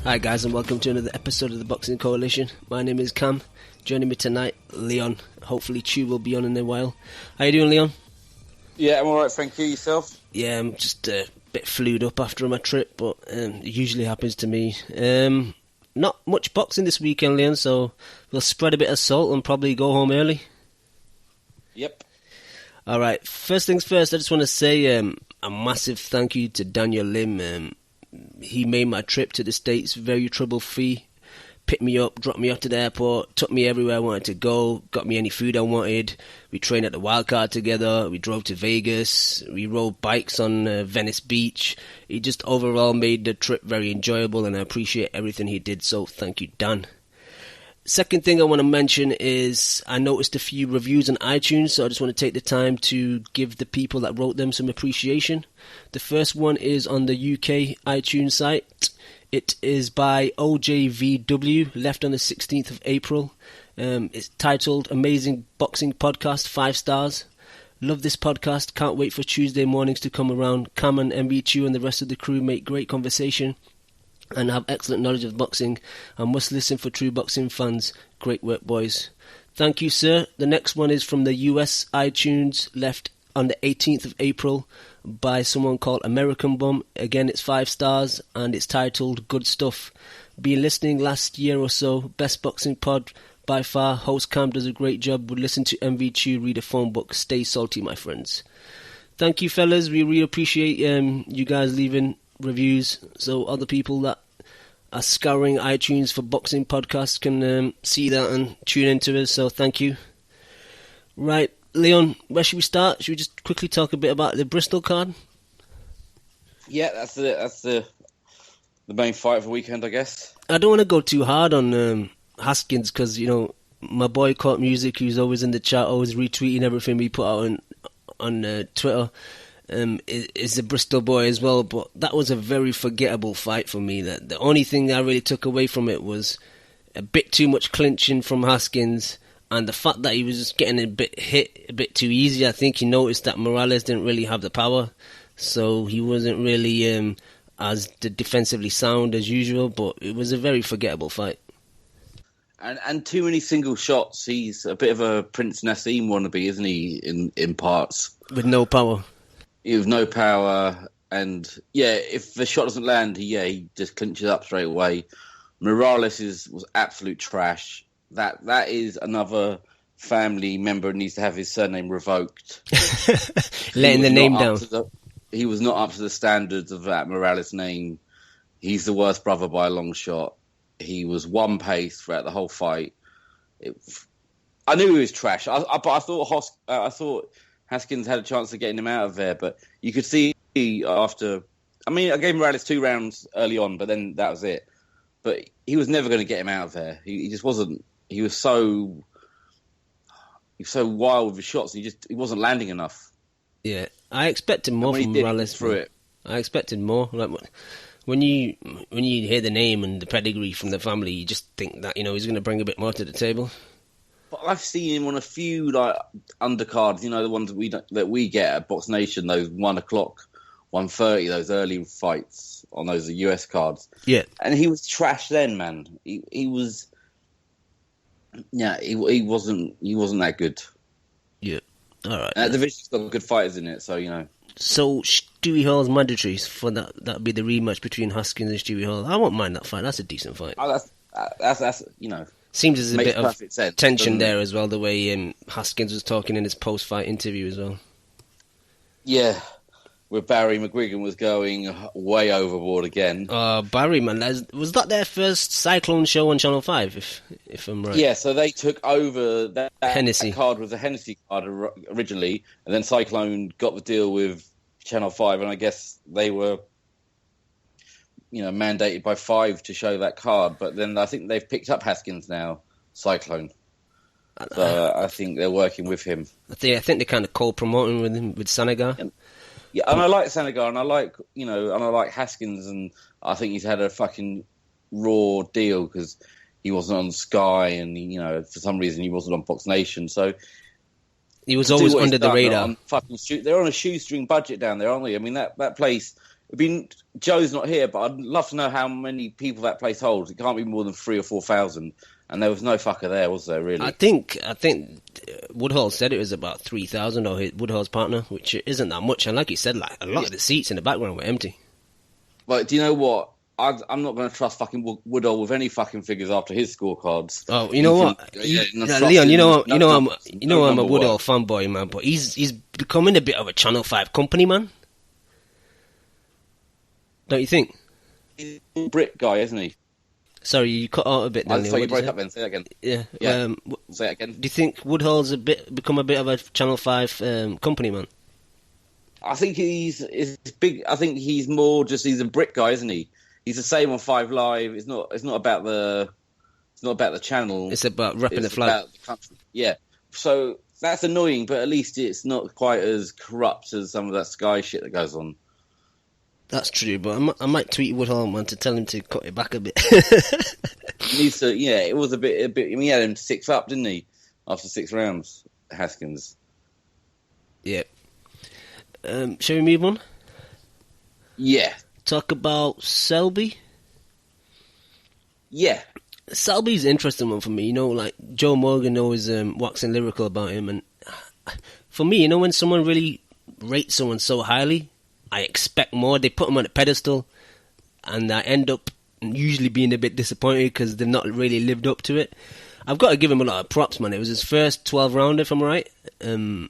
Hi guys, and welcome to another episode of the Boxing Coalition. My name is Cam. Joining me tonight, Leon. Hopefully Chew will be on in a while. How you doing, Leon? Yeah, I'm alright, thank you. Yourself? Yeah, I'm just a bit flued up after my trip, but it usually happens to me. Not much boxing this weekend, Leon, so we'll spread a bit of salt and probably go home early. Yep. Alright, first things first, I just want to say a massive thank you to Daniel Lim. He made my trip to the States very trouble-free. Picked me up, dropped me off to the airport, took me everywhere I wanted to go, got me any food I wanted. We trained at the Wildcard together, we drove to Vegas, we rode bikes on Venice Beach. He just overall made the trip very enjoyable, and I appreciate everything he did, so thank you, Dan. Second thing I want to mention is I noticed a few reviews on iTunes, so I just want to take the time to give the people that wrote them some appreciation. The first one is on the UK iTunes site. It is by OJVW, left on the 16th of April. It's titled Amazing Boxing Podcast, 5 stars. Love this podcast, can't wait for Tuesday mornings to come around. Cam and MV2 and the rest of the crew make great conversation and have excellent knowledge of boxing. I must listen for true boxing fans. Great work, boys. Thank you, sir. The next one is from the US iTunes, left on the 18th of April by someone called American Bum. Again, it's 5 stars and it's titled Good Stuff. Been listening last year or so. Best boxing pod by far. Host Cam does a great job. Would listen to MV2 read a phone book. Stay salty, my friends. Thank you, fellas. We really appreciate you guys leaving reviews so other people that are scouring iTunes for boxing podcasts can see that and tune into us, so thank you. Right, Leon, where should we start? Should we just quickly talk a bit about the Bristol card? Yeah, that's the main fight of the weekend, I guess. I don't want to go too hard on Haskins because, you know, my boy Caught Music, who's always in the chat, always retweeting everything we put out on Twitter, is a Bristol boy as well, but that was a very forgettable fight for me. That the only thing I really took away from it was a bit too much clinching from Haskins, and the fact that he was just getting a bit too easy. I think he noticed that Morales didn't really have the power, so he wasn't really as defensively sound as usual, but it was a very forgettable fight. And too many single shots. He's a bit of a Prince Nassim wannabe, isn't he, in parts? With no power. With no power, and yeah, if the shot doesn't land, he just clinches up straight away. Morales was absolute trash. That is another family member who needs to have his surname revoked. Letting the name down. He was not up to the standards of that Morales name. He's the worst brother by a long shot. He was one pace throughout the whole fight. I knew he was trash. But I thought Haskins had a chance of getting him out of there, but you could see after... I mean, I gave Morales 2 rounds early on, but then that was it. But he was never going to get him out of there. He just wasn't... He was so wild with his shots. He wasn't landing enough. Yeah, I expected more from Morales. I expected more. Like, when you hear the name and the pedigree from the family, you just think that, you know, he's going to bring a bit more to the table. But I've seen him on a few like undercards, you know, the ones that we get at Box Nation, those 1 o'clock, 1:30, those early fights on those US cards. Yeah, and he was trash then, man. He was, yeah, he wasn't that good. Yeah, all right. The division's got good fighters in it, so you know. So Stewie Hall's mandatory for that'd be the rematch between Haskins and Stewie Hall. I won't mind that fight. That's a decent fight. Oh, that's you know. Seems there's a bit of tension there as well, the way Haskins was talking in his post-fight interview as well. Yeah. Where Barry McGuigan was going way overboard again. Barry, man, was that their first Cyclone show on Channel 5, if I'm right? Yeah, so they took over that Hennessy. That card was a Hennessy card originally, and then Cyclone got the deal with Channel 5, and I guess they were, you know, mandated by 5 to show that card, but then I think they've picked up Haskins now, Cyclone. So I think they're working with him. I think they're kind of co-promoting with him, with Sanagar. Yeah, and I like Sanagar, and I like Haskins, and I think he's had a fucking raw deal because he wasn't on Sky, and you know, for some reason he wasn't on Box Nation, so he was always under the radar. They're on a shoestring budget down there, aren't they? I mean, that place Joe's not here, but I'd love to know how many people that place holds. It can't be more than 3,000 or 4,000, and there was no fucker there, was there? Really? I think Woodhall said it was about 3,000, or Woodhall's partner, which isn't that much. And like you said, like a lot of the seats in the background were empty. But do you know what? I'm not going to trust fucking Woodhall with any fucking figures after his scorecards. Oh, you know what, Leon? You know I'm a Woodhall fanboy, man. But he's becoming a bit of a Channel 5 company, man. Don't you think? He's a Brit guy, isn't he? Sorry, you cut out a bit. I thought you broke up then. Say that again. Yeah. Say that again. Do you think Woodhall's become a bit of a Channel 5 company, man? I think he's big. I think he's more just he's a Brit guy, isn't he? He's the same on 5 Live. It's not about the channel. It's about repping the flag. About the country. Yeah. So that's annoying, but at least it's not quite as corrupt as some of that Sky shit that goes on. That's true, but I might tweet Woodhall, man, to tell him to cut it back a bit. He needs to. Yeah, it was a bit. I mean, he had him 6 up, didn't he? After 6 rounds, Haskins. Yeah. Shall we move on? Yeah. Talk about Selby. Yeah. Selby's an interesting one for me. You know, like Joe Morgan always waxing lyrical about him, and for me, you know, when someone really rates someone so highly, I expect more. They put him on a pedestal, and I end up usually being a bit disappointed because they've not really lived up to it. I've got to give him a lot of props, man. It was his first 12 rounder, if I'm right. I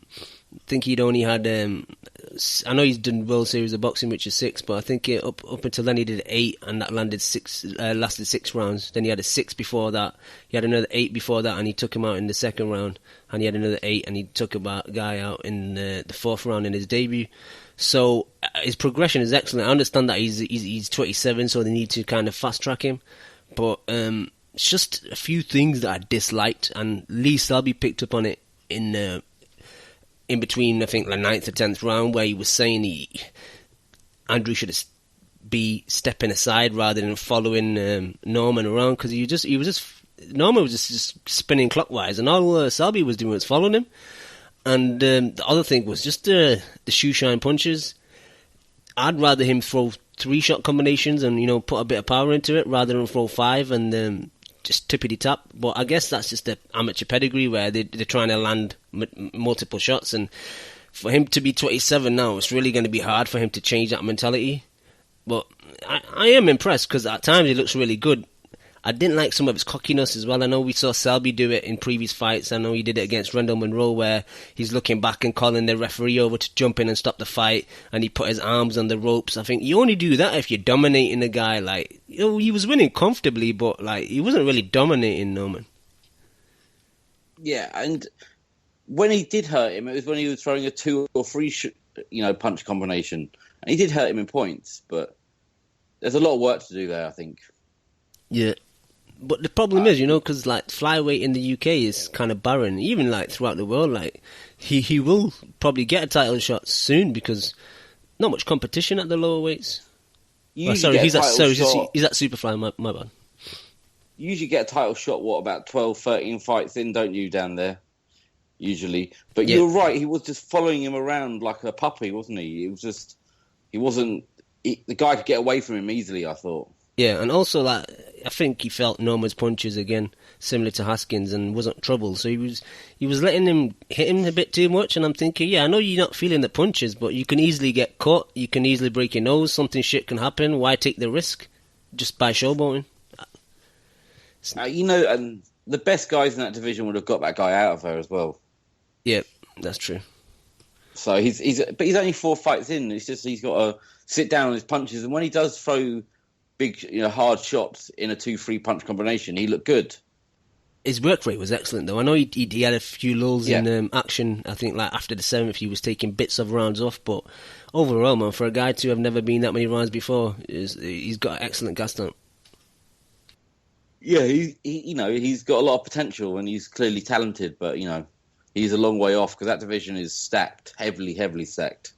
think he'd only had. I know he's done World Series of Boxing, which is 6, but I think up until then he did 8, and that lasted 6 rounds. Then he had a 6 before that. He had another 8 before that, and he took him out in the second round. And he had another 8, and he took a guy out in the 4th round in his debut. So his progression is excellent. I understand that he's 27, so they need to kind of fast track him. But it's just a few things that I disliked, and Lee Selby picked up on it in between, I think, the 9th or 10th round, where he was saying Andrew should be stepping aside rather than following Norman around, because Norman was just spinning clockwise, and all Selby was doing was following him. And the other thing was just the shoe shine punches. I'd rather him throw 3-shot combinations and, you know, put a bit of power into it rather than throw 5 and just tippity tap. But I guess that's just the amateur pedigree where they're trying to land multiple shots. And for him to be 27 now, it's really going to be hard for him to change that mentality. But I am impressed because at times he looks really good. I didn't like some of his cockiness as well. I know we saw Selby do it in previous fights. I know he did it against Rendell Monroe, where he's looking back and calling the referee over to jump in and stop the fight, and he put his arms on the ropes. I think you only do that if you're dominating a guy. Like, you know, he was winning comfortably, but like he wasn't really dominating Norman. Yeah, and when he did hurt him, it was when he was throwing a 2 or 3 punch combination, and he did hurt him in points. But there's a lot of work to do there, I think. Yeah. But the problem is, you know, because like flyweight in the UK is kind of barren, even like throughout the world. Like he will probably get a title shot soon because not much competition at the lower weights. He's at Superfly. My bad. You usually get a title shot. What, about 12, 13 fights in, don't you, down there? Usually, but yeah. You're right. He was just following him around like a puppy, wasn't he? The guy could get away from him easily, I thought. Yeah, and also like I think he felt Norman's punches again, similar to Haskins, and wasn't troubled. So he was letting him hit him a bit too much, and I'm thinking, yeah, I know you're not feeling the punches, but you can easily get caught. You can easily break your nose. Something shit can happen. Why take the risk just by showboating? And the best guys in that division would have got that guy out of there as well. Yeah, that's true. So he's only 4 fights in. It's just he's got to sit down on his punches, and when he does throw big, hard shots in a 2-3 punch combination, he looked good. His work rate was excellent, though. I know he had a few lulls in action. I think like after the 7th, he was taking bits of rounds off. But overall, man, for a guy to have never been that many rounds before, he's got an excellent gas tank. Yeah, he's got a lot of potential, and he's clearly talented. But he's a long way off because that division is stacked, heavily stacked.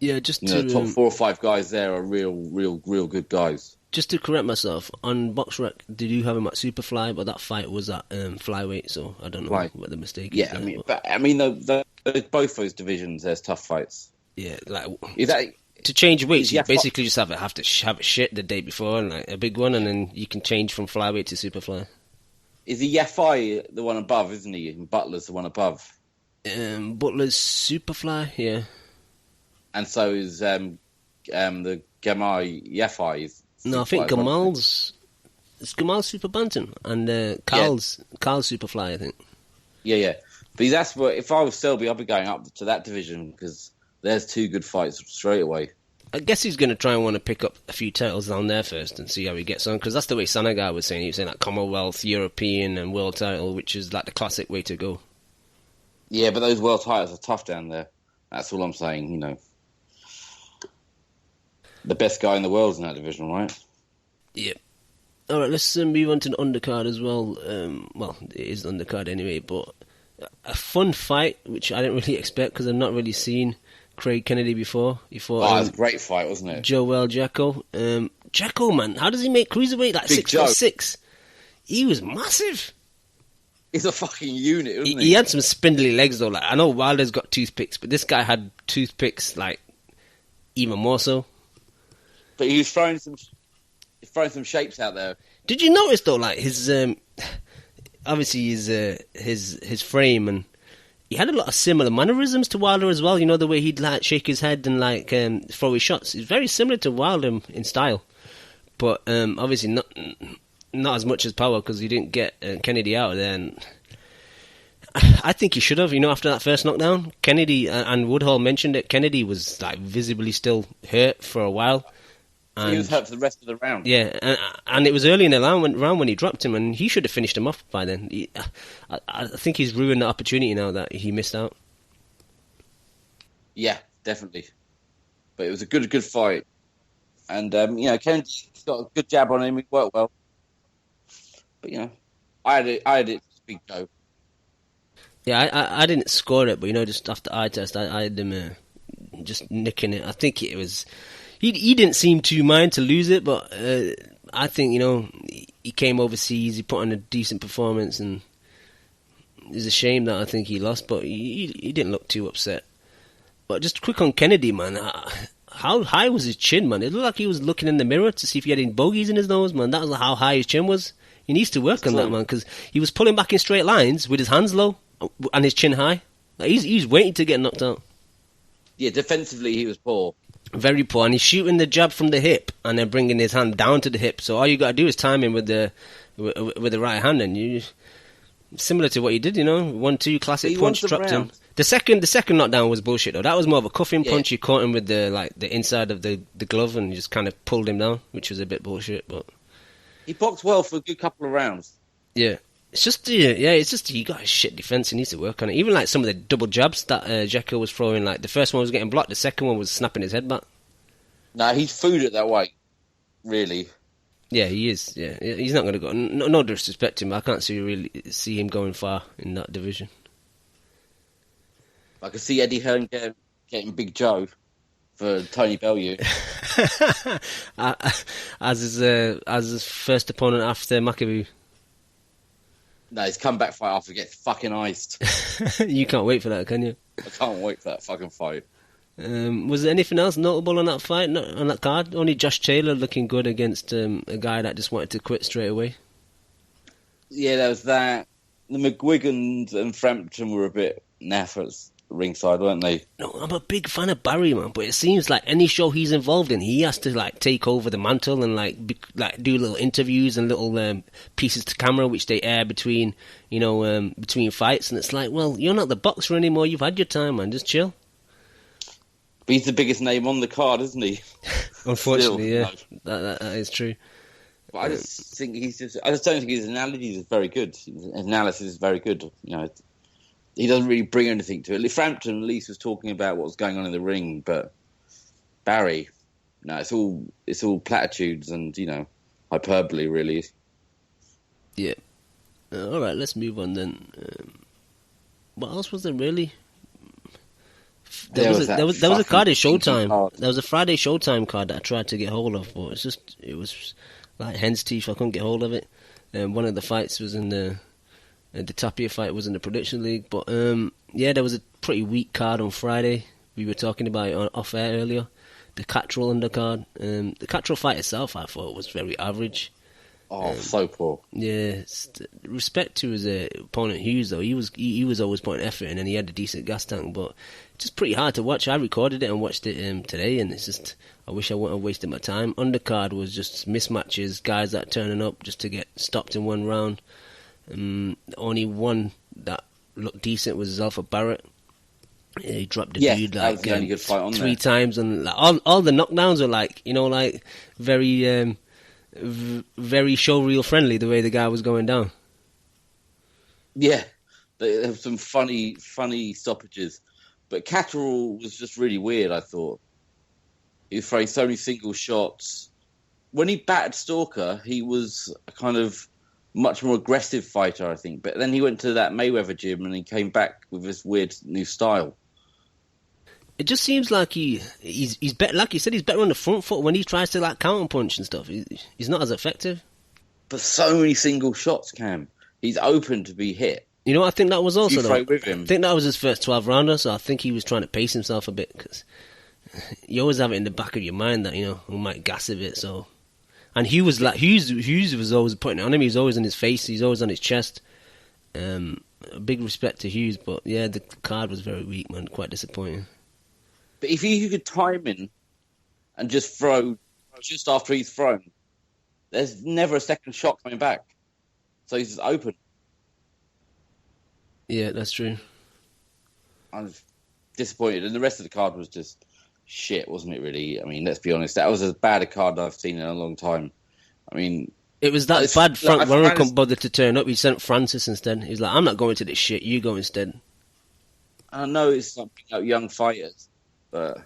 Yeah, just the top 4 or 5 guys there are real good guys. Just to correct myself, on BoxRec, they do have him at Superfly, but that fight was at flyweight, so I don't know what the mistake is. Yeah, both those divisions, there's tough fights. Yeah, like is To change weights, you Yeah, basically just have to have a shit the day before, and like a big one, and then you can change from flyweight to superfly. Is he Yafai the one above, isn't he? And Butler's the one above. Butler's superfly, yeah. And so is the Gamai Yafai. No, I think Gamal's super bantam, and Carl's superfly, I think. Yeah. But that's what, if I was Selby, I'd be going up to that division because there's 2 good fights straight away. I guess he's going to try and want to pick up a few titles down there first and see how he gets on, because that's the way Sanagar was saying. He was saying like Commonwealth, European, and World title, which is like the classic way to go. Yeah, but those world titles are tough down there. That's all I'm saying, you know. The best guy in the world's in that division, right? Yep. All right, let's move on to the undercard as well. Well, it is the undercard anyway, but a fun fight, which I didn't really expect because I've not really seen Craig Kennedy before. He fought, it was a great fight, wasn't it? Joel Jacko. Jacko, man, how does he make cruiserweight like 6'6"? He was massive. He's a fucking unit, isn't He had some spindly legs though. Like, I know Wilder's got toothpicks, but this guy had toothpicks like even more so. But he was throwing some shapes out there. Did you notice though, like his obviously his frame, and he had a lot of similar mannerisms to Wilder as well. You know, the way he'd like shake his head and like throw his shots. It's very similar to Wilder in style, but obviously not as much as Power because he didn't get Kennedy out of there. And I think he should have. You know, after that first knockdown, Kennedy and Woodhall mentioned it. Kennedy was like visibly still hurt for a while. And, he was hurt for the rest of the round. Yeah, and it was early in the round when he dropped him, and he should have finished him off by then. I think he's ruined the opportunity now that he missed out. Yeah, definitely. But it was a good fight. And, you know, Kennedy's got a good jab on him. He worked well. But, you know, I had it big go. Yeah, I didn't score it, but, you know, just after eye test, I had him just nicking it. I think it was... He didn't seem too mind to lose it, but I think, you know, he came overseas, he put on a decent performance, and it's a shame that I think he lost, but he didn't look too upset. But just quick on Kennedy, man, how high was his chin, man? It looked like he was looking in the mirror to see if he had any bogeys in his nose, man. That was how high his chin was. He needs to work on that, man, because he was pulling back in straight lines with his hands low and his chin high. Like, he's waiting to get knocked out. Yeah, defensively he was poor. Very poor, and he's shooting the jab from the hip and then bringing his hand down to the hip. So all you got to do is time him with the right hand, and you similar to what he did, you know, 1-2 classic punch, dropped him. The second knockdown was bullshit though. That was more of a cuffing punch. You caught him with the inside of the glove and you just kind of pulled him down, which was a bit bullshit. But he boxed well for a good couple of rounds. Yeah. It's just he got a shit defense. He needs to work on it. Even like some of the double jabs that Jacko was throwing, like the first one was getting blocked, the second one was snapping his head back. No, he's food at that weight, really. Yeah, he is. Yeah, he's not going to go. No disrespect to him, I can't see him going far in that division. I could see Eddie Hearn getting Big Joe for Tony Bellew as his first opponent after Maccabee. No, his comeback fight after gets fucking iced. You can't wait for that, can you? I can't wait for that fucking fight. Was there anything else notable on that fight, on that card? Only Josh Taylor looking good against a guy that just wanted to quit straight away. Yeah, there was that. The McGuigans and Frampton were a bit naff at ringside, weren't they? No, I'm a big fan of Barry, man, but it seems like any show he's involved in, he has to like take over the mantle and like do little interviews and little pieces to camera which they air between fights, and it's like, well, you're not the boxer anymore. You've had your time, man. Just chill. But he's the biggest name on the card, isn't he? Unfortunately, yeah, that is true. But I just think I just don't think his analysis is very good. His analysis is very good. You know, he doesn't really bring anything to it. Frampton at least was talking about what was going on in the ring, but Barry, no, it's all platitudes and, you know, hyperbole, really. Yeah. All right, let's move on then. What else was there really? There was a card at Showtime. There was a Friday Showtime card that I tried to get hold of, but it was like hen's teeth. I couldn't get hold of it. One of the fights was in the Tapia fight was in the Prediction League, but there was a pretty weak card on Friday. We were talking about it off air earlier. the Catterall undercard. The Catterall fight itself, I thought, was very average. Oh, so poor. Yeah, respect to his opponent Hughes though. He was always putting effort in, and he had a decent gas tank. But just pretty hard to watch. I recorded it and watched it today, and it's just I wish I wouldn't have wasted my time. Undercard was just mismatches, guys that turning up just to get stopped in one round. Only one that looked decent was Alpha Barrett. Yeah, he dropped the dude that was the only good fight on three there. times, and like, all the knockdowns were like very. Very showreel friendly the way the guy was going down. Yeah, there were some funny stoppages, but Catterall was just really weird. I thought he was throwing so many single shots. When he battered Stalker, he was a kind of much more aggressive fighter, I think. But then he went to that Mayweather gym and he came back with this weird new style. It just seems like he's better. Like you said, he's better on the front foot when he tries to like counter punch and stuff. He's not as effective. But so many single shots, Cam. He's open to be hit. You know, I think that was also You fight with him. I think that was his first 12 rounder, so I think he was trying to pace himself a bit because you always have it in the back of your mind that we might gas a bit. So, and Hughes was always putting it on him. He was always in his face. He's always on his chest. Big respect to Hughes, but yeah, the card was very weak, man. Quite disappointing. But if you could time in and just throw just after he's thrown, there's never a second shot coming back. So he's just open. Yeah, that's true. I was disappointed. And the rest of the card was just shit, wasn't it, really? I mean, let's be honest. That was as bad a card I've seen in a long time. I mean... It was that bad Frank Warren couldn't bother to turn up. He sent Francis instead. He's like, I'm not going to this shit. You go instead. I know it's something like young fighters. But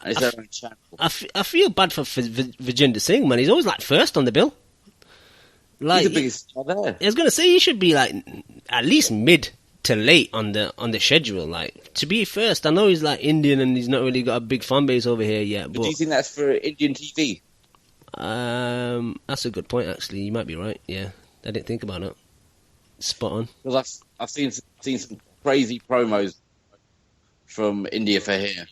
it's their own channel. I feel bad for Vijender Singh, man. He's always like first on the bill. Like, he's the biggest star there. I was gonna say he should be like at least mid to late on the schedule. Like to be first. I know he's like Indian and he's not really got a big fan base over here yet. But do you think that's for Indian TV? That's a good point. Actually, you might be right. Yeah, I didn't think about it. Spot on. Because I've seen some crazy promos from India for here.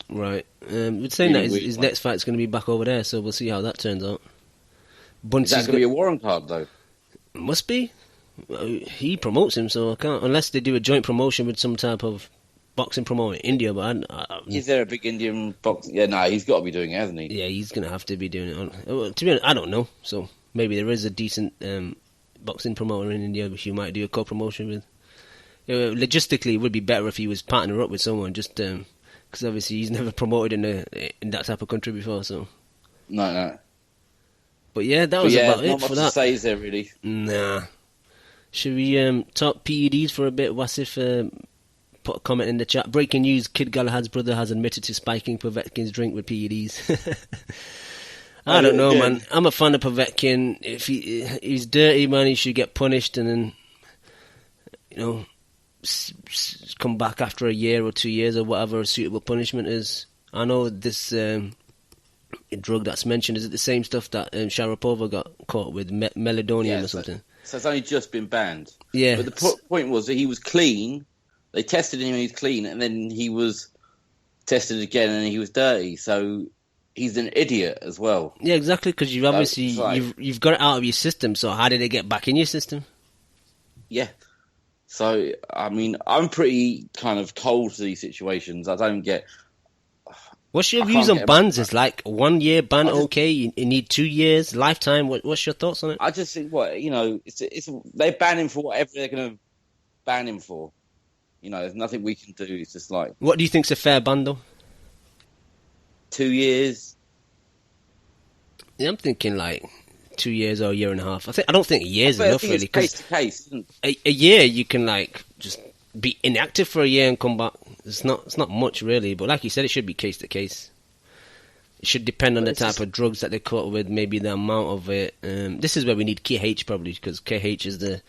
Right. We're saying that his next fight's going to be back over there, so we'll see how that turns out. Is that going to be a Warren card, though? Must be. He promotes him, so I can't... Unless they do a joint promotion with some type of boxing promoter in India, but is there a big Indian boxing... Yeah, no, he's got to be doing it, hasn't he? Yeah, he's going to have to be doing it. To be honest, I don't know. So maybe there is a decent boxing promoter in India which you might do a co-promotion with. Logistically, it would be better if he was partnering up with someone, just because obviously he's never promoted in that type of country before. So no. But yeah, that was about it not for much that. To say, is there really? Nah. Should we talk PEDs for a bit? Wasif put a comment in the chat. Breaking news: Kid Galahad's brother has admitted to spiking Povetkin's drink with PEDs. I don't know, man. I'm a fan of Povetkin. If he's dirty, man, he should get punished and then, come back after a year or 2 years or whatever a suitable punishment is. I know this drug that's mentioned, is it the same stuff that Sharapova got caught with, meladonium or something? So it's only just been banned. Yeah. But the point was that he was clean. They tested him and he was clean, and then he was tested again and he was dirty. So he's an idiot as well. Yeah, exactly, because you've obviously you've got it out of your system, so how did it get back in your system? Yeah. So, I mean, I'm pretty kind of cold to these situations. I don't get... What's your views on bans? Is like 1 year ban okay? You need 2 years, lifetime? What's your thoughts on it? I just think, they ban him for whatever they're going to ban him for. There's nothing we can do. It's just like... What do you think's a fair ban, though? 2 years. Yeah, I'm thinking like 2 years or a year and a half. I don't think a year's enough, really. It's case to case, isn't it? A year, you can like just be inactive for a year and come back. It's not much, really. But like you said, it should be case to case. It should depend on the type of drugs that they're caught with, maybe the amount of it. This is where we need KH probably, because KH is the...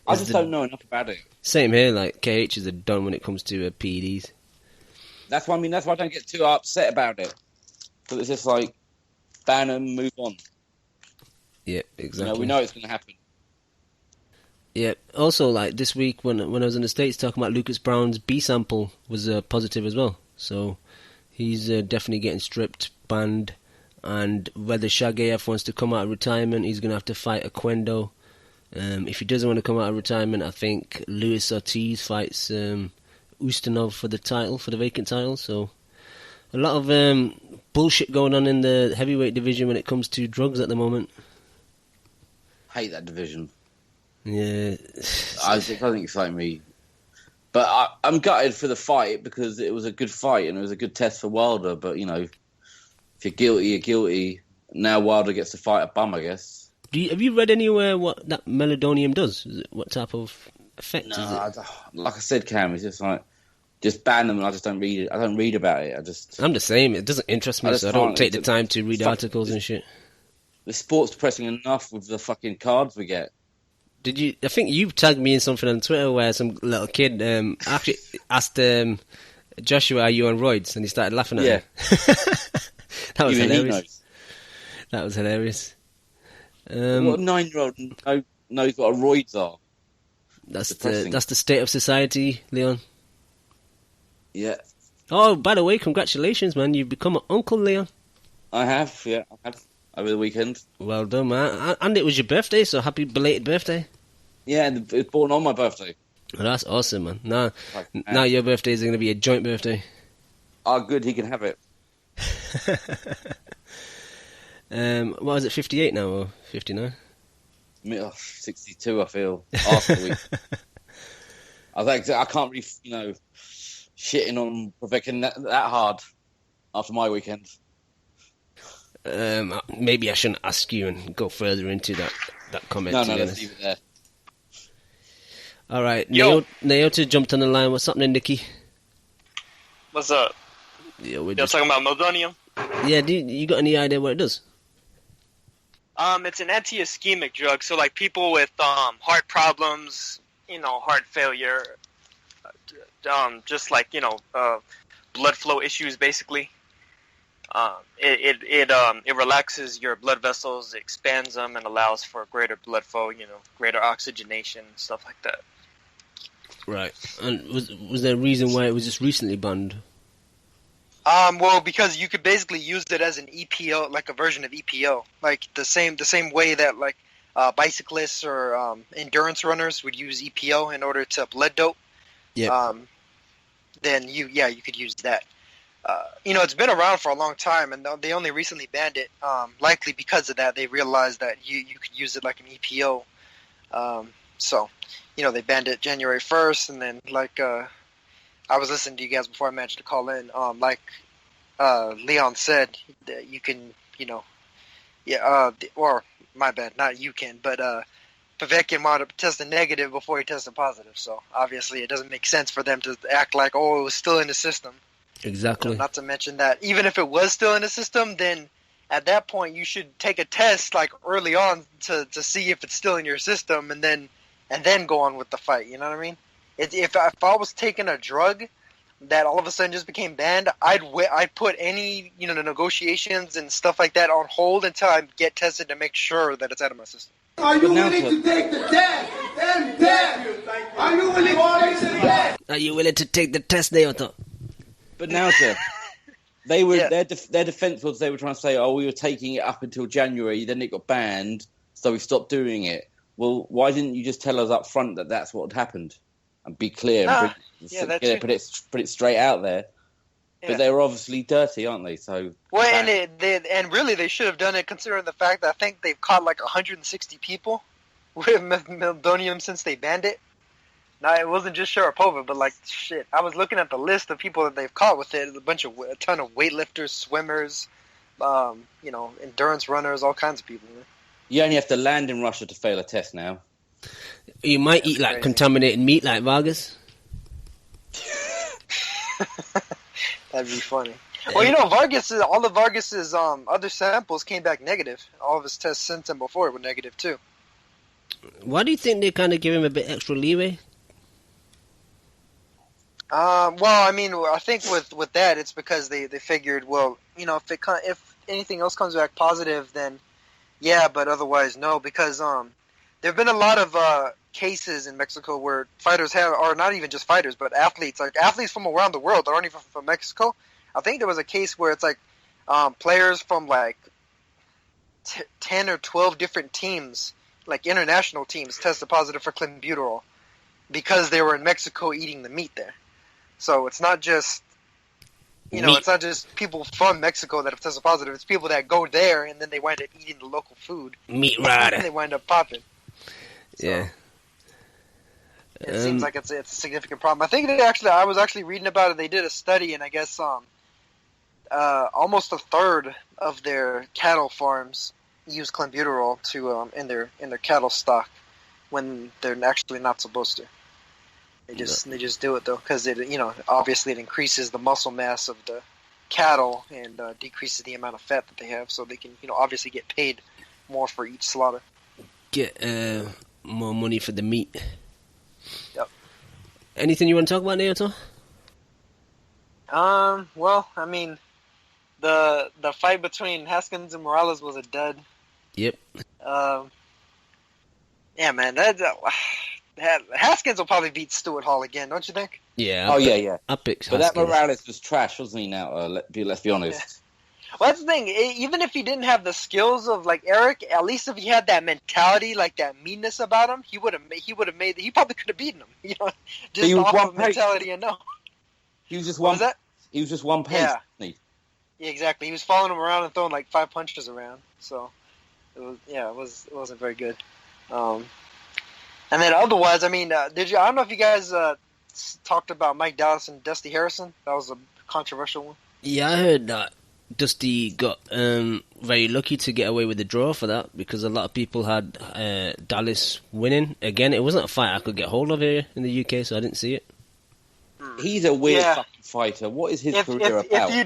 I just don't know enough about it. Same here, like KH is a don when it comes to PEDs. That's why I don't get too upset about it. Because it's just like, ban them, move on. Yeah, exactly. We know it's going to happen. Yeah. Also, like this week when I was in the States talking about Lucas Brown's B sample was positive as well. So He's definitely getting stripped, banned, and whether Shagayev wants to come out of retirement, he's going to have to fight Oquendo. If he doesn't want to come out of retirement, I think Luis Ortiz fights Ustinov for the title, for the vacant title. So a lot of bullshit going on in the heavyweight division when it comes to drugs at the moment. Hate that division. Yeah, It doesn't excite me. But I'm gutted for the fight because it was a good fight and it was a good test for Wilder. But, if you're guilty, you're guilty. Now Wilder gets to fight a bum, I guess. have you read anywhere what that meldonium does? What type of effect is it? Like I said, Cam, it's just ban them and I just don't read it. I don't read about it. I'm the same. It doesn't interest me, so I don't take the time to read articles and shit. The sport's depressing enough with the fucking cards we get. Did you? I think you tagged me in something on Twitter where some little kid actually asked Joshua, "Are you on roids?" and he started laughing at him. That was hilarious. That was hilarious. What 9-year-old knows what a roids are? That's the state of society, Leon. Yeah. Oh, by the way, congratulations, man! You've become an uncle, Leon. I have, yeah. I have over the weekend. Well done, man. And it was your birthday, so happy belated birthday. Yeah, and it was born on my birthday. Well, that's awesome, man. Now your birthday is going to be a joint birthday. Oh, good, he can have it. What was it, 58 now or 59? 62, I feel. After the week. I can't really, shitting on Povetkin that hard after my weekend. Maybe I shouldn't ask you and go further into that comment. No, let's leave it there. All right, Naota jumped on the line. What's happening, Nicky? What's up? Yeah, we're just talking about meldonium. Yeah, you got any idea what it does? It's an anti-ischemic drug. So, like people with heart problems, heart failure, just like blood flow issues, basically. It relaxes your blood vessels, expands them, and allows for greater blood flow. Greater oxygenation, stuff like that. Right. And was there a reason why it was just recently banned? Well, because you could basically use it as an EPO, like a version of EPO, like the same way that like bicyclists or endurance runners would use EPO in order to blood dope. Yeah. Then you could use that. It's been around for a long time, and they only recently banned it. Likely because of that, they realized that you could use it like an EPO. So, they banned it January 1st, and then I was listening to you guys before I managed to call in. Like Leon said, that you can, or my bad, not you can, but Povetkin wound up testing negative before he tested positive. So obviously, it doesn't make sense for them to act like, it was still in the system. Exactly. Not to mention that even if it was still in the system, then at that point you should take a test like early on to see if it's still in your system, and then go on with the fight. You know what I mean? If I was taking a drug that all of a sudden just became banned, I'd put any the negotiations and stuff like that on hold until I get tested to make sure that it's out of my system. Are you willing to take the test? Are you willing to take the test? Are you willing to take the test, Naota? But now, sir, they were their defense was they were trying to say, we were taking it up until January, then it got banned, so we stopped doing it. Well, why didn't you just tell us up front that that's what had happened and be clear? Put it straight out there. Yeah. But they were obviously dirty, aren't they? So and really they should have done it considering the fact that I think they've caught like 160 people with meldonium since they banned it. Now, it wasn't just Sharapova, but like shit. I was looking at the list of people that they've caught with it. A ton of weightlifters, swimmers, endurance runners, all kinds of people. You only have to land in Russia to fail a test now. You might eat like contaminated meat, like Vargas. That'd be funny. Well, all of Vargas's other samples came back negative. All of his tests since and before were negative too. Why do you think they kind of give him a bit extra leeway? Well, I mean, I think with that, it's because they figured, well, if anything else comes back positive, then yeah, but otherwise no, because there have been a lot of cases in Mexico where fighters or not even just fighters, but athletes from around the world that aren't even from Mexico, I think there was a case where it's like players from like 10 or 12 different teams, like international teams, tested positive for clenbuterol because they were in Mexico eating the meat there. So it's not just it's not just people from Mexico that have tested positive. It's people that go there and then they wind up eating the local food. Meat rider. And they wind up popping. So, yeah. It seems like it's a significant problem. I think I was actually reading about it. They did a study, and I guess almost a third of their cattle farms use clenbuterol to in their cattle stock when they're actually not supposed to. They just do it though because it obviously it increases the muscle mass of the cattle and decreases the amount of fat that they have, so they can obviously get paid more for each slaughter. Get more money for the meat. Yep. Anything you want to talk about, Naoto? Well, I mean, the fight between Haskins and Morales was a dud. Yep. Yeah, man, Haskins will probably beat Stuart Hall again, don't you think? Yeah. Yeah. I picked But Haskins. that Morales was trash, wasn't he? Now, let's be honest. Yeah. Well, that's the thing. Even if he didn't have the skills of like Eric, at least if he had that mentality, like that meanness about him, he probably could have beaten him. Just off of mentality and no. He was just What was that? He was just one pace. Yeah. Wasn't he? Yeah, exactly. He was following him around and throwing like 5 punches around. So it wasn't very good. And then otherwise, I mean, I don't know if you guys talked about Mike Dallas and Dusty Harrison. That was a controversial one. Yeah, I heard that Dusty got very lucky to get away with the draw for that because a lot of people had Dallas winning. Again, it wasn't a fight I could get hold of here in the UK, so I didn't see it. He's a weird fucking fighter. What is his career about? If you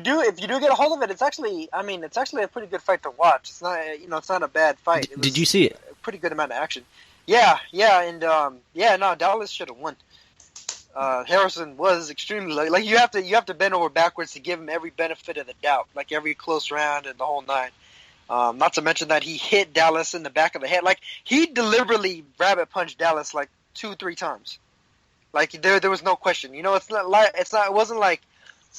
do get a hold of it, it's actually a pretty good fight to watch. It's not it's not a bad fight. Did you see it? A pretty good amount of action. Yeah, and Dallas should have won. Harrison was extremely lucky. Like you have to bend over backwards to give him every benefit of the doubt, like every close round and the whole nine. Not to mention that he hit Dallas in the back of the head. Like he deliberately rabbit punched Dallas like 2-3 times. Like there was no question. It wasn't like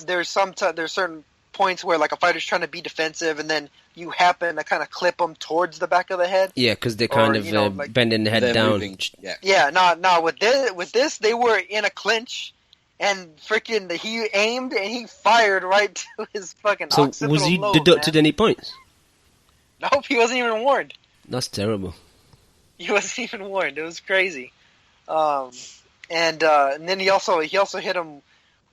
there's certain points where like a fighter's trying to be defensive and then you happen to kind of clip them towards the back of the head. Yeah, because they're kind of bending the head down. Moving. Yeah. No. With this, they were in a clinch, and freaking he aimed and he fired right to his fucking occipital So was he lobe, deducted man. any points? Nope, he wasn't even warned. That's terrible. He wasn't even warned. It was crazy. And then he also hit him.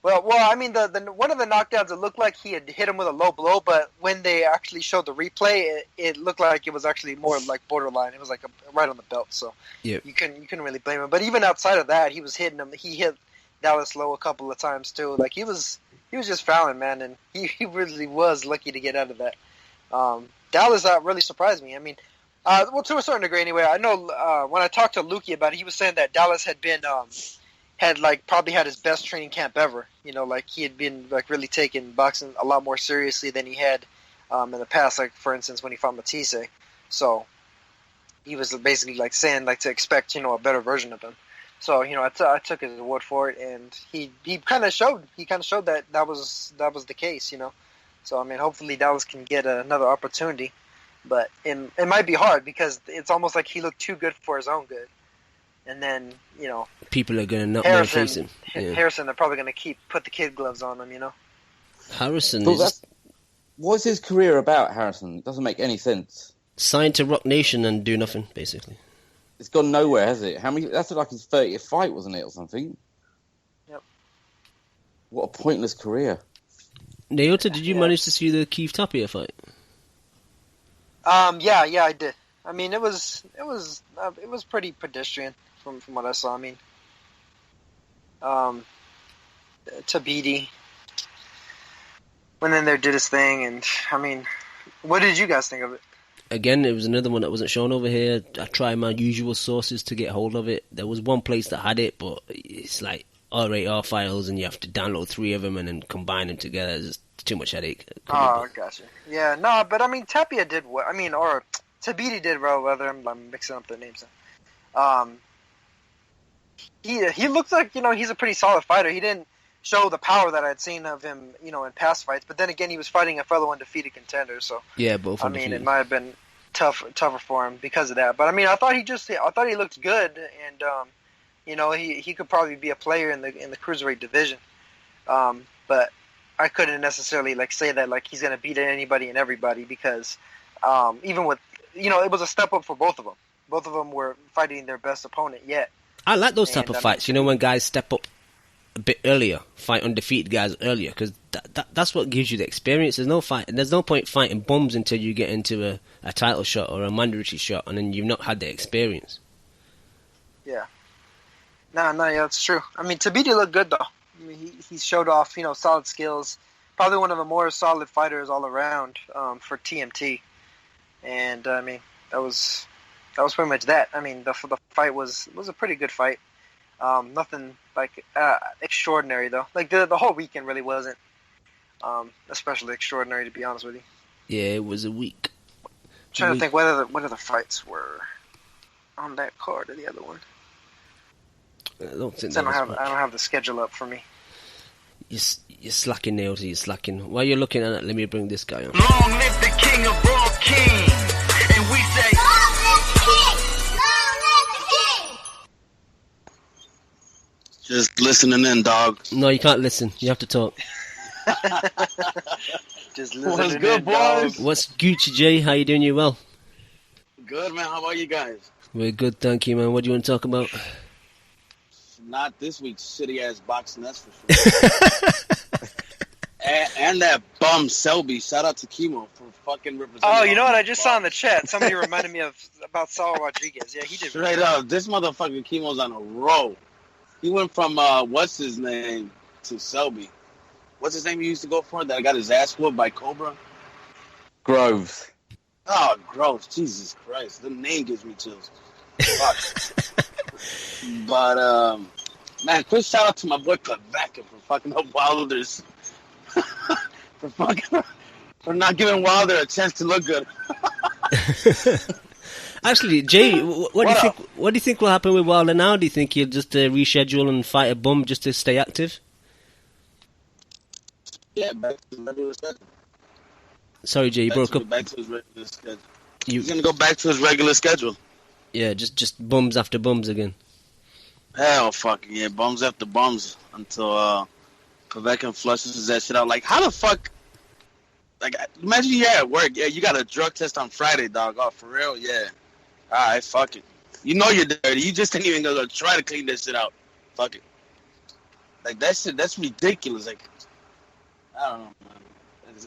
Well, I mean, the one of the knockdowns, it looked like he had hit him with a low blow, but when they actually showed the replay, it looked like it was actually more like borderline. It was like right on the belt, so yep. you couldn't really blame him. But even outside of that, he was hitting him. He hit Dallas low a couple of times too. Like he was just fouling, man, and he really was lucky to get out of that. Dallas really surprised me. I mean, well, to a certain degree anyway. I know when I talked to Lukey about it, he was saying that Dallas had been probably had his best training camp ever. Like he had been like really taking boxing a lot more seriously than he had in the past. Like for instance, when he fought Matisse, so he was basically like saying like to expect a better version of him. So I took his word for it, and he kind of showed that was the case. So I mean, hopefully Dallas can get another opportunity, but it might be hard because it's almost like he looked too good for his own good. And then, people are going to not want to face him. Yeah. Harrison, they're probably going to put the kid gloves on him, Harrison what's his career about, Harrison? It doesn't make any sense. Signed to Rock Nation and do nothing, basically. It's gone nowhere, has it? That's like his 30th fight, wasn't it, or something? Yep. What a pointless career. Naota, did you manage to see the Keith Tapia fight? Yeah, I did. I mean, it was pretty pedestrian from what I saw. I mean, Tabiti went in there, did his thing, and I mean, what did you guys think of it? Again, it was another one that wasn't shown over here. I tried my usual sources to get hold of it. There was one place that had it, but it's like RAR files, and you have to download 3 of them and then combine them together. It's just too much headache. Oh, gotcha. Yeah, no, but I mean, Tapia did what? I mean, or Tabiti did well. Whether I'm mixing up the names. He looks like he's a pretty solid fighter. He didn't show the power that I'd seen of him, in past fights. But then again, he was fighting a fellow undefeated contender, so Yeah, both. I mean, it might have been tougher for him because of that. But I mean, I thought he looked good, and he could probably be a player in the cruiserweight division. But I couldn't necessarily say that he's going to beat anybody and everybody, because even with it was a step up for both of them. Both of them were fighting their best opponent yet. I like those type of fights. When guys step up a bit earlier, fight undefeated guys earlier, because that's what gives you the experience. There's no point fighting bums until you get into a title shot or a mandatory shot, and then you've not had the experience. Yeah. No, yeah, that's true. I mean, Tabiti looked good, though. I mean, he showed off, solid skills. Probably one of the more solid fighters all around for TMT. And, I mean, that was pretty much that. I mean, the fight was a pretty good fight. Nothing, extraordinary, though. The whole weekend really wasn't especially extraordinary, to be honest with you. Yeah, it was a week. I'm trying to think what other fights were on that card or the other one. I don't have the schedule up for me. You're slacking, Nailsy. You're slacking. While you're looking at it, let me bring this guy on. Long live the king of all kings, and we say, long live the king! Long live the king! Just listening in, dog. No, you can't listen. You have to talk. Just What's listening good, in, dog. boys? What's Gucci J? How you doing? You well? Good, man. How about you guys? We're good, thank you, man. What do you want to talk about? Not this week's shitty-ass boxing, that's for sure. and that bum Selby. Shout out to Chemo for fucking representing. Oh, you know what? I just saw in the chat. Somebody reminded me about Saul Rodriguez. Yeah, he did. Straight up. This motherfucking Chemo's on a roll. He went from, what's his name, to Selby. What's his name he used to go for that got his ass whooped by Cobra? Groves. Oh, Groves. Jesus Christ. The name gives me chills. Fuck. But, man, quick shout out to my boy Povetkin for fucking up Wilder's. for not giving Wilder a chance to look good. Actually, Jay, what do you think will happen with Wilder now? Do you think he'll just reschedule and fight a bum just to stay active? Yeah, back to his regular schedule. Sorry, Jay, you broke up. Back to his regular schedule. He's gonna go back to his regular schedule. Yeah, just bums after bums again. Hell, fucking yeah, bums after bums until Povetkin flushes that shit out. Like, how the fuck? Like, imagine you're at work. Yeah, you got a drug test on Friday, dog. Oh, for real? Yeah. All right, fuck it. You know you're dirty. You just ain't even gonna try to clean that shit out. Fuck it. Like, that shit, that's ridiculous. Like, I don't know, man.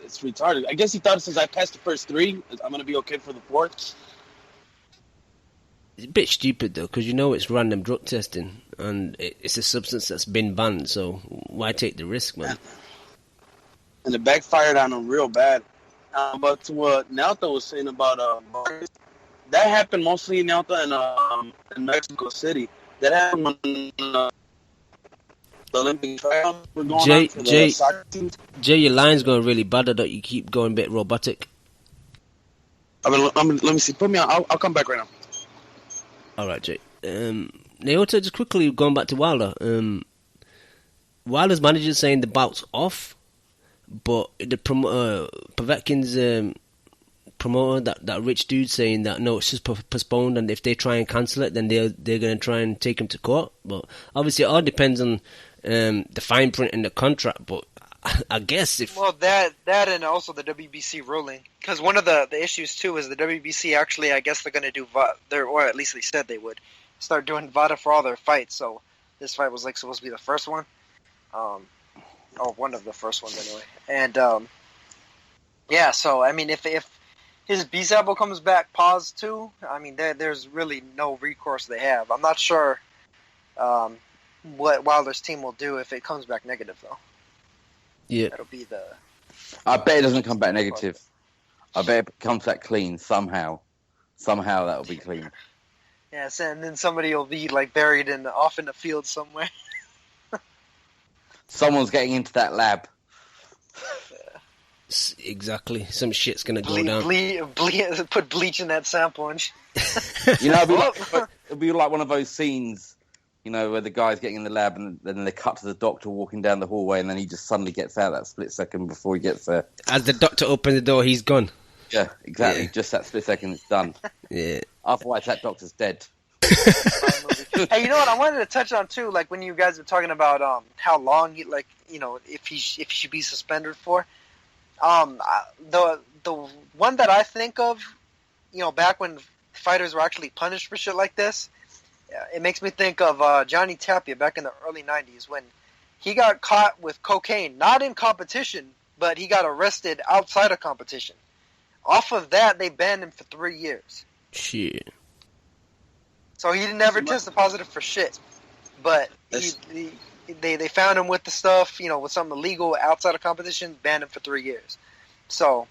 It's retarded. I guess he thought since I passed the first three, I'm gonna be okay for the fourth. It's a bit stupid, though, because it's random drug testing, and it's a substance that's been banned, so why take the risk, man? And it backfired on him real bad. But to what Nelta was saying about that happened mostly in Nelta in Mexico City. That happened when the Olympic trials were going on for the soccer teams. Jay, your line's going really bad. I don't you keep going a bit robotic. Let me see. Put me on. I'll come back right now. All right, Jay. Naota, just quickly going back to Wilder. Wilder's manager saying the bout's off, but the Povetkin's promoter, that rich dude, saying that no, it's just postponed, and if they try and cancel it, then they're going to try and take him to court. But obviously, it all depends on the fine print in the contract. But I guess if that and also the WBC ruling, because one of the issues too is the WBC actually, I guess they're going to do or at least they said they would start doing VADA for all their fights. So this fight was supposed to be the first one, or one of the first ones anyway. And yeah, so I mean, if his B-Sample comes back pause too, I mean, there's really no recourse they have. I'm not sure what Wilder's team will do if it comes back negative though. Yeah, that'll be the. I bet it doesn't come back negative. I bet it comes back clean somehow. Somehow that'll be clean. Yes, and then somebody will be buried off in the field somewhere. Someone's getting into that lab. Exactly. Some shit's gonna go down. Put bleach in that sample and. It'll be like one of those scenes You know, where the guy's getting in the lab and then they cut to the doctor walking down the hallway and then he just suddenly gets out that split second before he gets there. As the doctor opens the door, he's gone. Yeah, exactly. Yeah. Just that split second, it's done. Yeah. Otherwise, that doctor's dead. Hey, you know what? I wanted to touch on too, like when you guys were talking about how long, if he should be suspended for. The one that I think of, back when fighters were actually punished for shit like this, it makes me think of Johnny Tapia back in the early '90s when he got caught with cocaine, not in competition, but he got arrested outside of competition. Off of that, they banned him for 3 years. Shit. So he never tested positive for shit. But they found him with the stuff, with something illegal outside of competition, banned him for 3 years. So,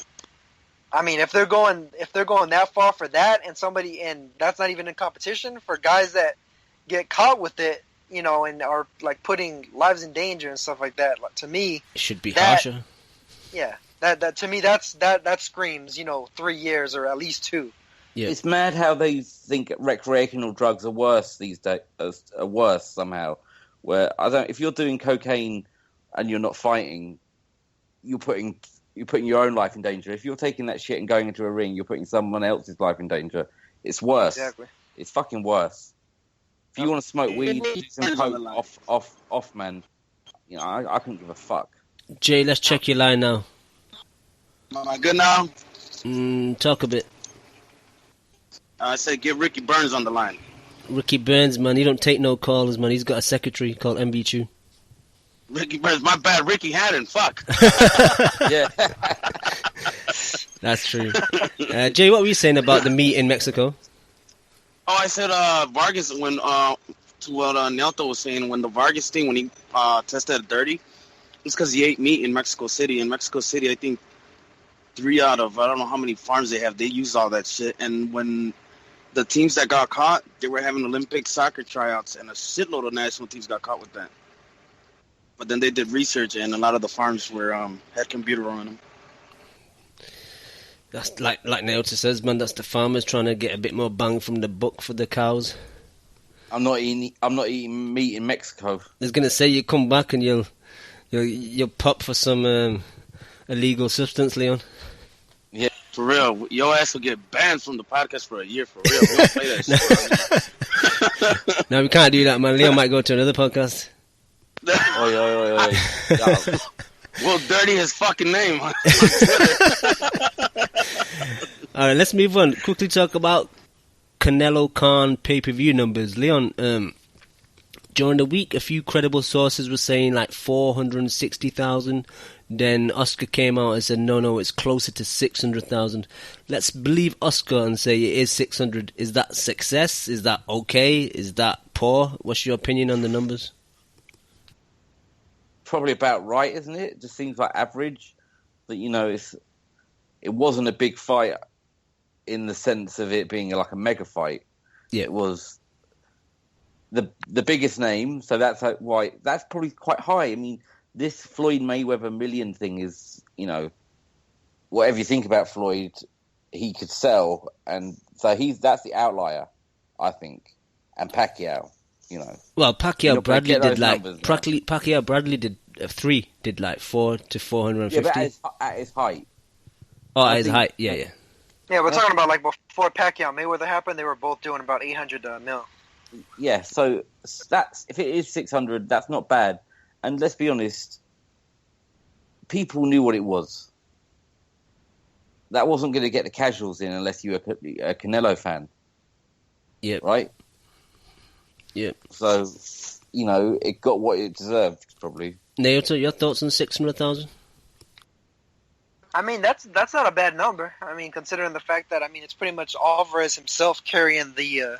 I mean, if they're going that far for that, and that's not even in competition, for guys that get caught with it, and are like putting lives in danger and stuff like that, to me, It should be harsher. Yeah, that to me that screams 3 years or at least 2. Yeah. It's mad how they think recreational drugs are worse these days. Are worse somehow. Where if you're doing cocaine and you're not fighting, you're putting your own life in danger. If you're taking that shit and going into a ring, you're putting someone else's life in danger. It's worse. Exactly. It's fucking worse. If you want to smoke weed, do some coke off, man. I couldn't give a fuck. Jay, let's check your line now. Am I good now? Talk a bit. I said get Ricky Burns on the line. Ricky Burns, man, he don't take no calls, man. He's got a secretary called MB2. Ricky Burns, my bad. Ricky Haddon, fuck. Yeah. That's true. Jay, what were you saying about the meat in Mexico? Oh, I said Vargas to what Nelto was saying when the Vargas thing when he tested dirty, it's because he ate meat in Mexico City. In Mexico City, I think 3 out of I don't know how many farms they have. They use all that shit, and when the teams that got caught, they were having Olympic soccer tryouts, and a shitload of national teams got caught with that. But then they did research, and a lot of the farms had computer on them. That's like Naota says, man. That's the farmers trying to get a bit more bang from the buck for the cows. I'm not eating meat in Mexico. I was gonna say you come back and you'll pop for some illegal substance, Leon. Yeah, for real. Your ass will get banned from the podcast for a year, for real. We don't play that shit. No, we can't do that, man. Leon might go to another podcast. Oi. Well, dirty his fucking name. Alright, let's move on. Quickly talk about Canelo Khan pay-per-view numbers. Leon, during the week, a few credible sources were saying like 460,000. Then Oscar came out and said, no, it's closer to 600,000. Let's believe Oscar and say it is 600. Is that success? Is that okay? Is that poor? What's your opinion on the numbers? Probably about right, isn't it? It just seems like average. That it wasn't a big fight in the sense of it being like a mega fight. Yeah. It was the biggest name, so that's why that's probably quite high. I mean, this Floyd Mayweather million thing is, whatever you think about Floyd, he could sell, and so that's the outlier, I think, and Pacquiao. Well, Pacquiao Bradley did like numbers, Pacquiao Bradley did 3, did like 4 to 450. Yeah, but at his height. Oh, at his height, yeah. Yeah, we're talking about like before Pacquiao Mayweather happened, they were both doing about 800 mil. Yeah, so that's if it is 600, that's not bad. And let's be honest, people knew what it was. That wasn't going to get the casuals in unless you were a Canelo fan. Yeah. Right? Yeah. So, it got what it deserved, probably. Naoto, your thoughts on 600,000? I mean, that's not a bad number. I mean, considering the fact that it's pretty much Alvarez himself carrying the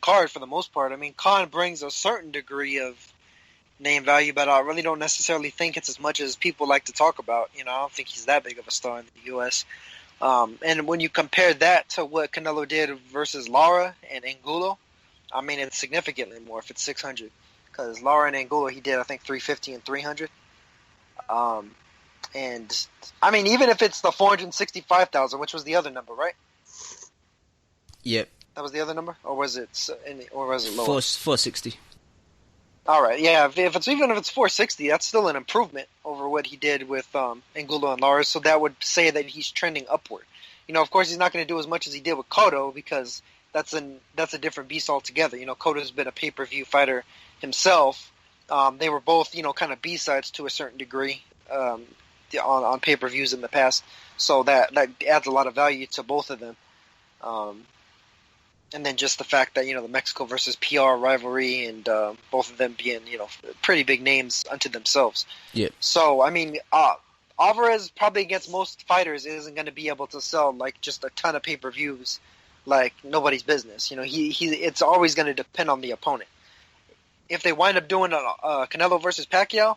card for the most part. I mean, Khan brings a certain degree of name value, but I really don't necessarily think it's as much as people like to talk about. I don't think he's that big of a star in the U.S. And when you compare that to what Canelo did versus Lara and Angulo, I mean, it's significantly more if it's 600. Because Lara and Angulo, he did, I think, 350 and 300. And, I mean, even if it's the 465,000, which was the other number, right? Yep. That was the other number, or was it lower? 460. All right, yeah. If it's 460, that's still an improvement over what he did with Angulo and Lars. So that would say that he's trending upward. Of course, he's not going to do as much as he did with Cotto because that's a different beast altogether. Cotto's been a pay-per-view fighter himself. They were both, kind of B-sides to a certain degree on pay-per-views in the past. So that adds a lot of value to both of them. And then just the fact that, the Mexico versus PR rivalry and both of them being, pretty big names unto themselves. Yeah. So, I mean, Alvarez probably against most fighters isn't going to be able to sell, like, just a ton of pay-per-views like nobody's business. It's always going to depend on the opponent. If they wind up doing a Canelo versus Pacquiao,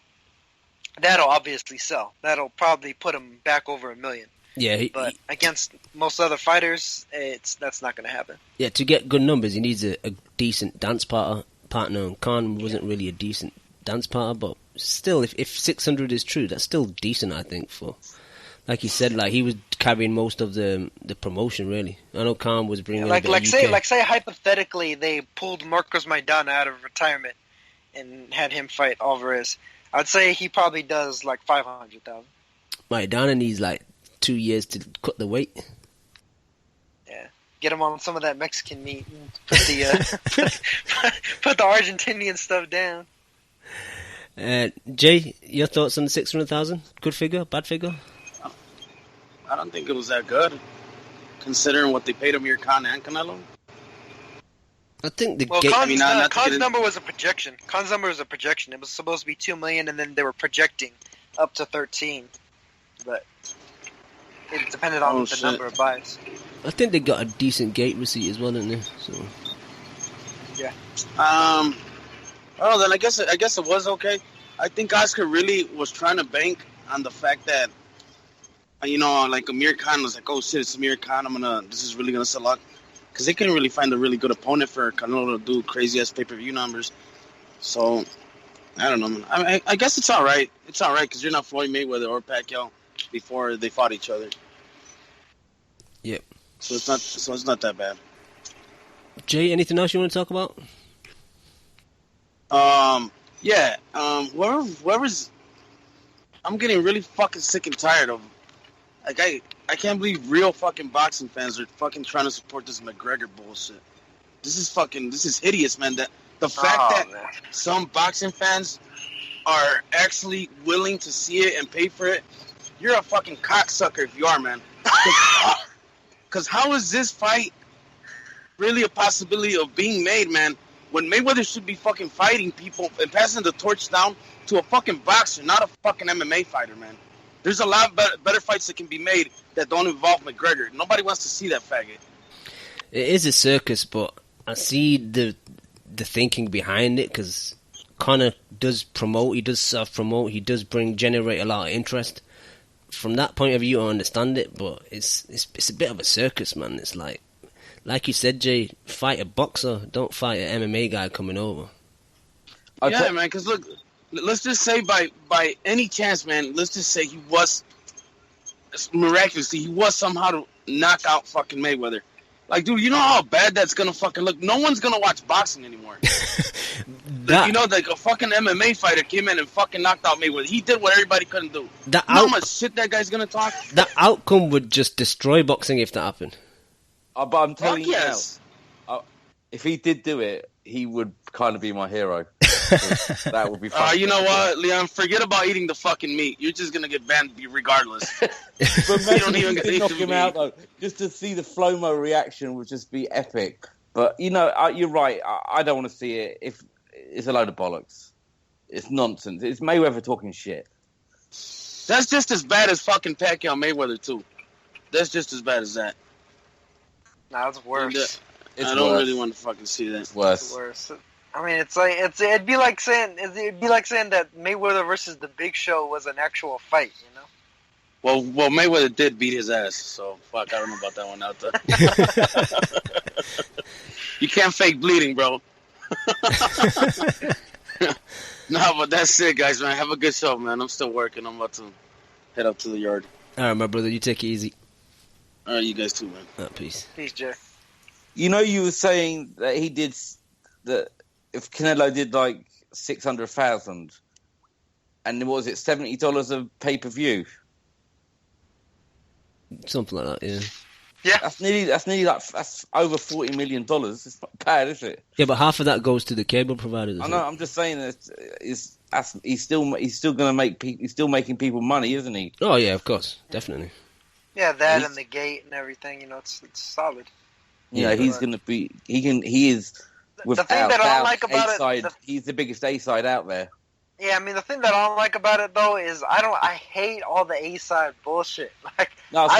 that'll obviously sell. That'll probably put him back over 1 million. Yeah, but against most other fighters, that's not going to happen. Yeah, to get good numbers, he needs a decent dance partner. And Khan wasn't really a decent dance partner, but still, if 600 is true, that's still decent, I think. For, like you said, like he was carrying most of the promotion, really. I know Khan was bringing say hypothetically they pulled Marcos Maidana out of retirement and had him fight Alvarez. I'd say he probably does like 500,000. Maidana needs like 2 years to cut the weight. Yeah, get him on some of that Mexican meat and put the put the Argentinian stuff down. Jay, your thoughts on the 600,000? Good figure? Bad figure? I don't think it was that good, considering what they paid Amir Khan and Canelo. I think Khan's number was a projection. Khan's number was a projection. It was supposed to be 2 million, and then they were projecting up to 13. But it depended on the number of buys. I think they got a decent gate receipt as well, didn't they? So. Yeah. Oh, then I guess it was okay. I think Oscar really was trying to bank on the fact that, like Amir Khan was like, oh shit, it's Amir Khan. This is really gonna sell out, because they couldn't really find a really good opponent for Canelo to do crazy ass pay-per-view numbers. So I don't know, man. I guess it's all right. It's all right because you're not Floyd Mayweather or Pacquiao before they fought each other. Yep. So it's not that bad. Jay, anything else you want to talk about? Yeah. Whoever's, I'm getting really fucking sick and tired of. Like I can't believe real fucking boxing fans are fucking trying to support this McGregor bullshit. This is hideous, man. The fact that some boxing fans are actually willing to see it and pay for it, you're a fucking cocksucker if you are, man. Because how is this fight really a possibility of being made, man, when Mayweather should be fucking fighting people and passing the torch down to a fucking boxer, not a fucking MMA fighter, man. There's a lot better fights that can be made that don't involve McGregor. Nobody wants to see that faggot. It is a circus, but I see the thinking behind it, because Conor does promote, he does self-promote, he does generate a lot of interest. From that point of view, I understand it, but it's a bit of a circus, man. It's like you said, Jay, fight a boxer, don't fight an MMA guy coming over. Yeah, man, because look, let's just say by any chance, man, let's just say he was miraculously, he was somehow to knock out fucking Mayweather. Like, dude, you know how bad that's gonna fucking look? No one's gonna watch boxing anymore. Like a fucking MMA fighter came in and fucking knocked out Mayweather. He did what everybody couldn't do. You know how much shit that guy's gonna talk? That outcome would just destroy boxing if that happened. But I'm telling you now, if he did do it, he would kind of be my hero. That would be fun. You know what, Leon? Forget about eating the fucking meat. You're just gonna get banned regardless. But you don't even get to knock him out though. Just to see the Flomo reaction would just be epic. But you're right. I don't want to see it. If it's a load of bollocks, it's nonsense. It's Mayweather talking shit. That's just as bad as fucking Pacquiao Mayweather too. That's just as bad as that. Nah, it's worse. I don't really want to fucking see that. It's worse. It's worse. I mean, it'd be like saying that Mayweather versus The Big Show was an actual fight, you know? Well, Mayweather did beat his ass, so fuck, I don't know about that one out there. You can't fake bleeding, bro. No, but that's it, guys, man. Have a good show, man. I'm still working. I'm about to head up to the yard. All right, my brother, you take it easy. All right, you guys too, man. Peace. Peace, Jay. You know, you were saying that he did that. If Canelo did like 600,000, and what was it, $70 a pay-per-view? Something like that, yeah. Yeah. That's nearly like that's over $40 million. It's not bad, is it? Yeah, but half of that goes to the cable providers. I know. I'm just saying that he's still going to make he's still making people money, isn't he? Oh yeah, of course, definitely. Yeah, that and the gate and everything. You know, it's solid. You know, he's going to be. He is. The thing that I don't like about A-side, he's the biggest A-side out there. Yeah, I mean, the thing that I don't like about it though is I hate all the A-side bullshit. Like, No, I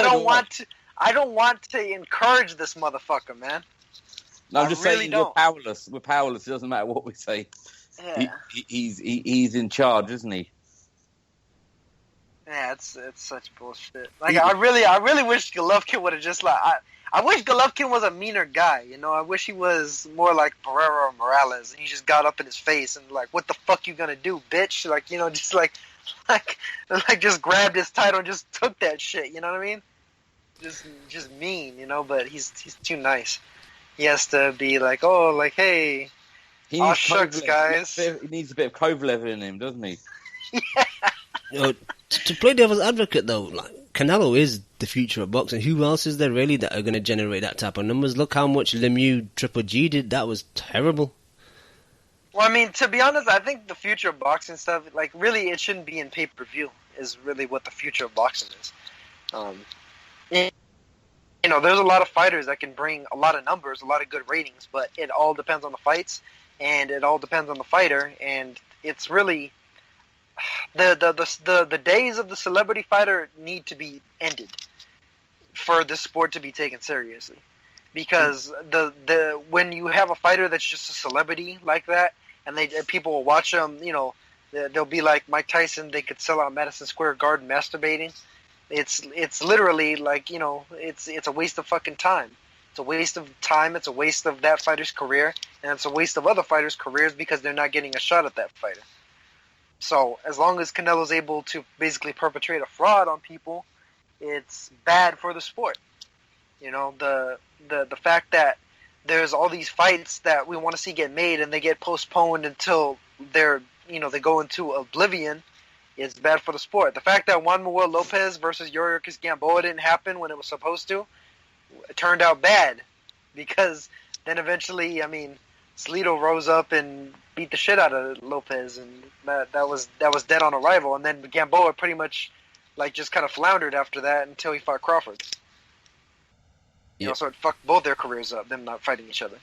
don't want to encourage this motherfucker, man. No, I'm just really saying don't. we're powerless. We're powerless. It doesn't matter what we say. Yeah. He's in charge, isn't he? Yeah, it's such bullshit. Like, I really wish Golovkin would have just like I wish Golovkin was a meaner guy, you know. I wish he was more like Barrera or Morales, and he just got up in his face and like, "What the fuck you gonna do, bitch?" Like, you know, just like just grabbed his title and just took that shit. You know what I mean? Just mean, you know. But he's too nice. He has to be like, "Oh, like, hey, aw shucks, guys." He needs a bit of Kovalev in him, doesn't he? You know, to play devil's advocate though, like Canelo is the future of boxing. Who else is there really that are going to generate that type of numbers? Look how much Lemieux Triple G did. That was terrible. Well, I mean, to be honest, I think the future of boxing stuff, like, really, it shouldn't be in pay-per-view. Is really what the future of boxing is. You know, there's a lot of fighters that can bring a lot of numbers, a lot of good ratings, but it all depends on the fights, and it all depends on the fighter, and it's really the days of the celebrity fighter need to be ended for this sport to be taken seriously, because the when you have a fighter that's just a celebrity like that, and people will watch them, you know, they'll be like Mike Tyson. They could sell out Madison Square Garden masturbating. It's literally like, you know, it's a waste of fucking time. It's a waste of time. It's a waste of that fighter's career, and it's a waste of other fighters' careers because they're not getting a shot at that fighter. So as long as Canelo's able to basically perpetrate a fraud on people, it's bad for the sport. You know, the fact that there's all these fights that we want to see get made and they get postponed until they're, you know, they go into oblivion is bad for the sport. The fact that Juan Manuel Lopez versus Yuriorkis Gamboa didn't happen when it was supposed to, it turned out bad, because then eventually, I mean, Salido rose up and beat the shit out of Lopez, and that was dead on arrival. And then Gamboa pretty much like just kind of floundered after that until he fought Crawford. You know, so it fucked both their careers up, them not fighting each other.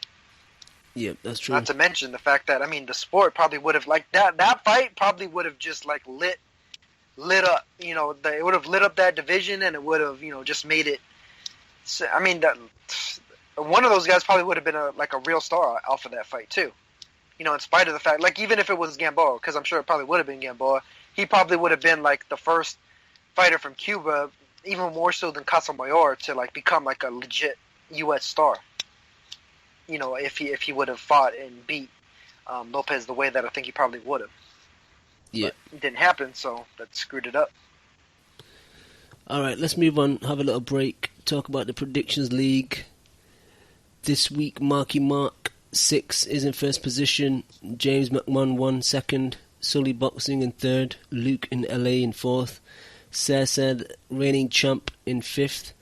Yeah, that's true. Not to mention the fact that, I mean, the sport probably would have, like, that fight probably would have just like lit up. You know, it would have lit up that division, and it would have, you know, just made it. I mean, one of those guys probably would have been a real star off of that fight too. You know, in spite of the fact, like, even if it was Gamboa, because I'm sure it probably would have been Gamboa, he probably would have been like the first fighter from Cuba, even more so than Casamayor, to like become like a legit U.S. star. You know, if he would have fought and beat Lopez the way that I think he probably would have. Yeah, but it didn't happen, so that screwed it up. All right, let's move on. Have a little break. Talk about the Predictions League. This week, Marky Mark 6 is in first position. James McMahon 1 second. Sully Boxing in third. Luke in LA in fourth. Said reigning champ in fifth.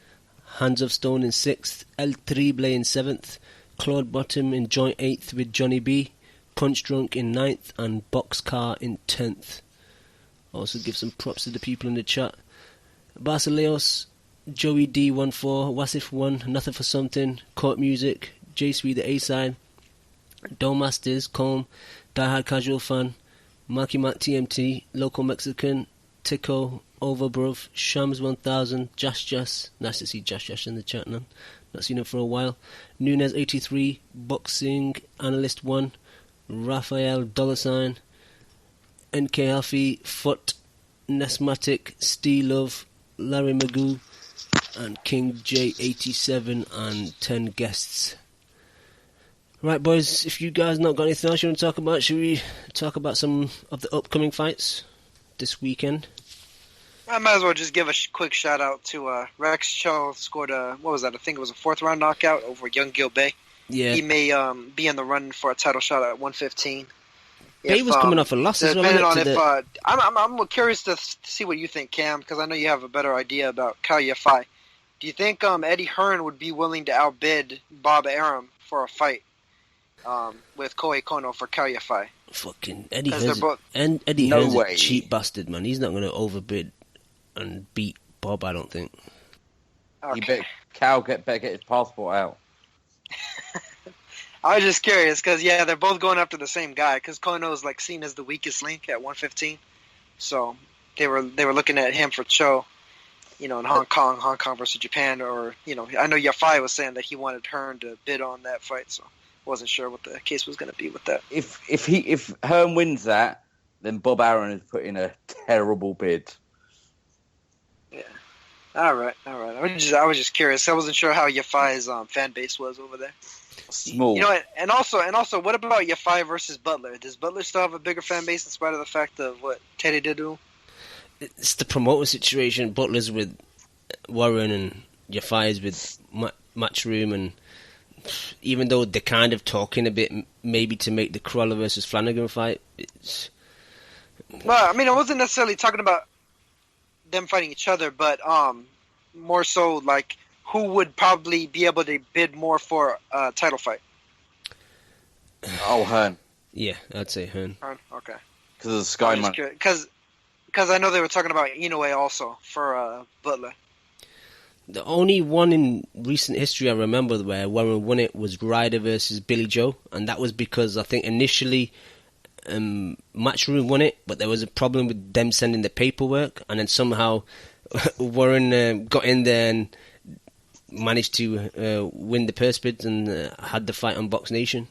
Hands of Stone in sixth. El Triple in seventh. Claude Bottom in joint eighth with Johnny B. Punch Drunk in ninth. And Boxcar in 10th. Also give some props to the people in the chat. Basileos, Joey D 1-4, Wasif 1, Nothing for Something, Court Music, J Sweet the A-Side, Dome Masters, Comb, Die Hard Casual Fan, Marky Mark TMT, Local Mexican, Tico, Overbruv, Shams 1000, Josh, nice to see Josh in the chat now, not seen him for a while, Nunez 83, Boxing, Analyst 1, Raphael $, NK Alfie, Foot, Nesmatic, Steel Love, Larry Magoo, and King J87, and 10 guests. Right, boys, if you guys not got anything else you want to talk about, should we talk about some of the upcoming fights this weekend? I might as well just give a quick shout out to Rex Cho. Scored I think it was a 4th round knockout over Young Gil Bay. Yeah. he may be in the run for a title shot at 115. Bate was coming off a loss as well. Depending on wasn't it, if I'm curious to see what you think, Cam, because I know you have a better idea about Kal Yafai. Do you think Eddie Hearn would be willing to outbid Bob Arum for a fight with Kohei Kono for Kal Yafai? Fucking Eddie 'Cause they're Hearn's both- Eddie No Hearn's way. a cheap bastard, man. He's not going to overbid and beat Bob, I don't think. You bet Cal better get his passport out. I was just curious because they're both going after the same guy because Kono is like seen as the weakest link at 115, so they were looking at him for Cho, in Hong Kong versus Japan, or I know Yafai was saying that he wanted Hearn to bid on that fight, so I wasn't sure what the case was going to be with that. If Hearn wins that, then Bob Arum has put in a terrible bid. Yeah. All right. I was just curious. I wasn't sure how Yafai's fan base was over there. Small. And also, what about Yafai versus Butler? Does Butler still have a bigger fan base in spite of the fact of what Teddy did to him? It's the promoter situation. Butler's with Warren and Yafai's with Matchroom, and even though they're kind of talking a bit, maybe to make the Corolla versus Flanagan fight, it's... Well, I mean, I wasn't necessarily talking about them fighting each other, but more so like who would probably be able to bid more for a title fight? Oh, Hearn. Yeah, I'd say Hearn. Okay. Because of the Sky money. Because I know they were talking about Inoue also for Butler. The only one in recent history I remember where Warren won it was Ryder versus Billy Joe, and that was because I think initially Matchroom won it, but there was a problem with them sending the paperwork, and then somehow Warren got in there and managed to win the purse bids and had the fight on Box Nation.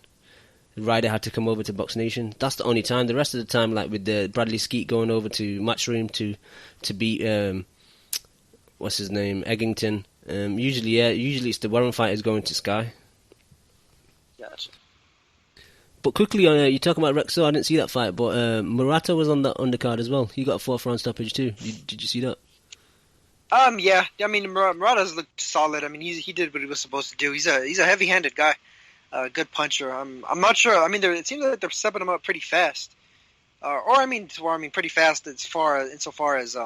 Ryder had to come over to Box Nation. That's the only time. The rest of the time, like with the Bradley Skeet going over to Matchroom to beat what's his name, Eggington. Usually it's the Warren fighters going to Sky. Gotcha. But quickly, you talk about Rexo. I didn't see that fight, but Murata was on the undercard as well. He got a 4th round stoppage too. Did you see that? Yeah. I mean, Murata's looked solid. I mean, he did what he was supposed to do. He's a heavy-handed guy, good puncher. I'm not sure. I mean, it seems like they're stepping him up pretty fast, pretty fast insofar as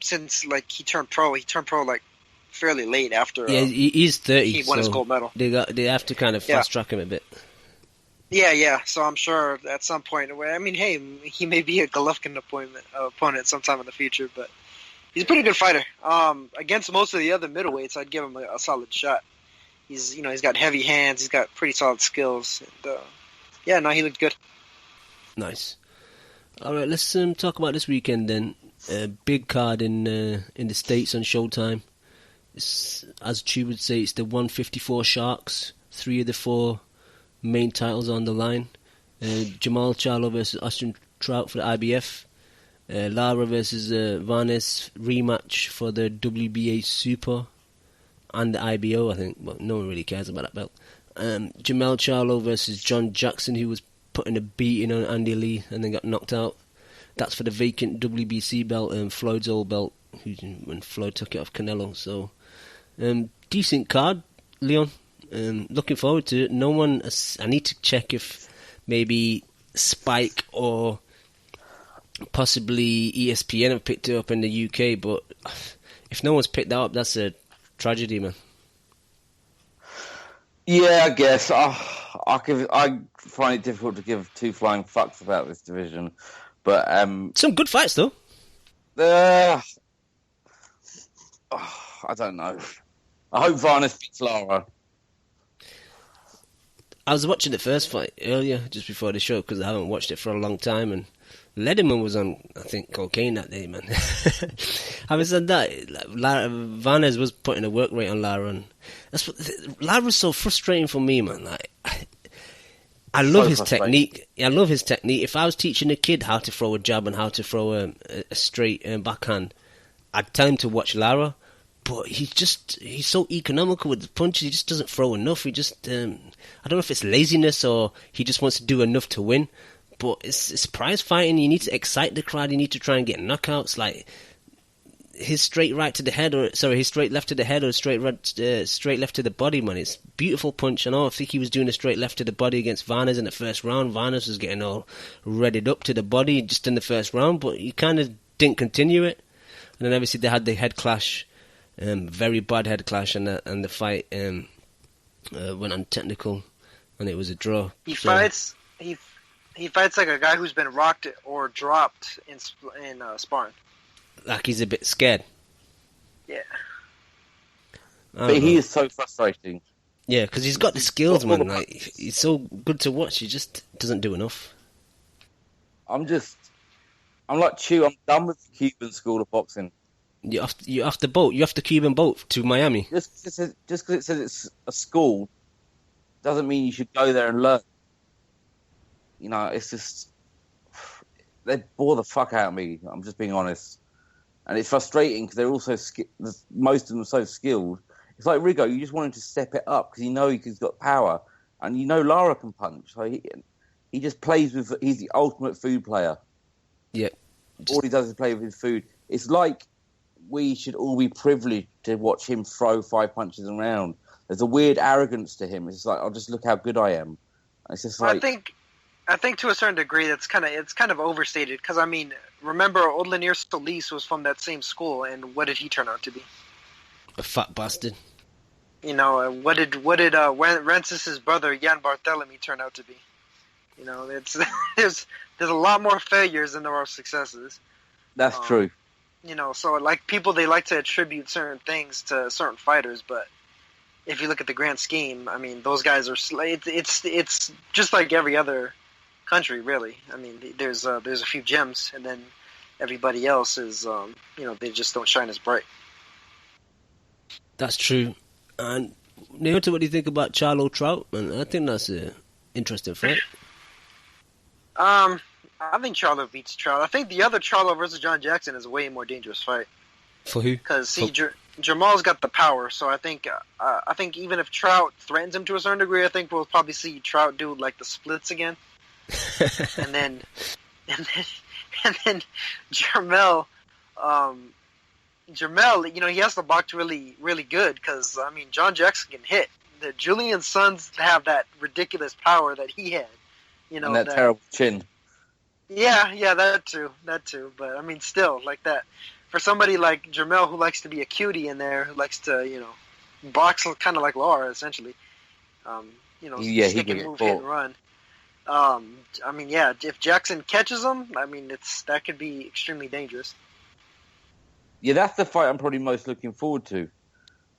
since like he turned pro like fairly late after. Yeah, he's 30. He won his gold medal. They have to kind of fast track him a bit. Yeah. So I'm sure at some point, I mean, hey, he may be a Golovkin opponent sometime in the future, but he's a pretty good fighter. Against most of the other middleweights, I'd give him a solid shot. He's got heavy hands. He's got pretty solid skills. And, he looked good. Nice. All right, let's talk about this weekend then. Big card in the States on Showtime. As Chu would say, it's the 154 Sharks. 3 of the 4 main titles on the line. Jamal Charlo versus Austin Trout for the IBF. Lara versus Varnes rematch for the WBA Super and the IBO, I think. Well, no one really cares about that belt. Jamel Charlo versus John Jackson, who was putting a beating on Andy Lee and then got knocked out. That's for the vacant WBC belt and Floyd's old belt, when Floyd took it off Canelo. So, decent card, Leon. Looking forward to it. I need to check if maybe Spike or possibly ESPN have picked it up in the UK, but if no one's picked that up, that's a tragedy, man. Yeah, I guess. I find it difficult to give 2 flying fucks about this division, but some good fights though. I don't know. I hope Varnes beats Lara. I was watching the first fight earlier, just before the show, because I haven't watched it for a long time, and Lederman was on, I think, cocaine that day, man. Having said that, Varnes was putting a work rate on Lara, and Lara's so frustrating for me, man. Like, I love his technique. I love his technique. If I was teaching a kid how to throw a jab and how to throw a straight backhand, I'd tell him to watch Lara. But he's so economical with the punches. He just doesn't throw enough. He just, I don't know if it's laziness or he just wants to do enough to win. But it's prize fighting. You need to excite the crowd. You need to try and get knockouts. Like, his straight right to the head, or sorry, his straight left to the head, or straight left to the body, man. It's beautiful punch. And I think he was doing a straight left to the body against Varnes in the first round. Varnes was getting all readied up to the body just in the first round, but he kind of didn't continue it. And then obviously they had the head clash, very bad head clash, and the fight went on technical, and it was a draw. He fights like a guy who's been rocked or dropped in sparring. Like he's a bit scared. Yeah. But he is so frustrating. Yeah, because he's got the skills, man. Like he's so good to watch. He just doesn't do enough. I'm like Chew. I'm done with the Cuban school of boxing. You have the boat. You have the Cuban boat to Miami. Just because it says it's a school doesn't mean you should go there and learn. You know, it's just they bore the fuck out of me. I'm just being honest. And it's frustrating because they're also most of them are so skilled. It's like Rigo, you just want him to step it up because you know he's got power, and you know Lara can punch. So he just plays with. He's the ultimate food player. Yeah. All he does is play with his food. It's like we should all be privileged to watch him throw 5 punches around. There's a weird arrogance to him. It's like, I'll just look how good I am. And it's just like I think to a certain degree it's kind of overstated because I mean, remember Odlanir Solis was from that same school, and what did he turn out to be? A fat bastard. You know, what did Rencis's brother Jan Barthélemy turn out to be? You know, it's there's a lot more failures than there are successes. That's true. You know, so like people, they like to attribute certain things to certain fighters, but if you look at the grand scheme, I mean, those guys are it's just like every other country, really. I mean, there's a few gems, and then everybody else is you know, they just don't shine as bright. That's true. And Naoto, what do you think about Charlo Troutman? I think that's an interesting fight. I think Charlo beats Trout. I think the other Charlo versus John Jackson is a way more dangerous fight. For who? Because Jamal's got the power, so I think even if Trout threatens him to a certain degree, I think we'll probably see Trout do like the splits again, and then Jermell, you know, he has to box really, really good because I mean John Jackson can hit. The Julian sons have that ridiculous power that he had. You know, and that terrible chin. Yeah, that too. But I mean, still, like that. For somebody like Jermell who likes to be a cutie in there, who likes to, you know, box kind of like Lara, essentially. You know, stick and move, hit and run. I mean, yeah, if Jackson catches him, I mean, that could be extremely dangerous. Yeah, that's the fight I'm probably most looking forward to.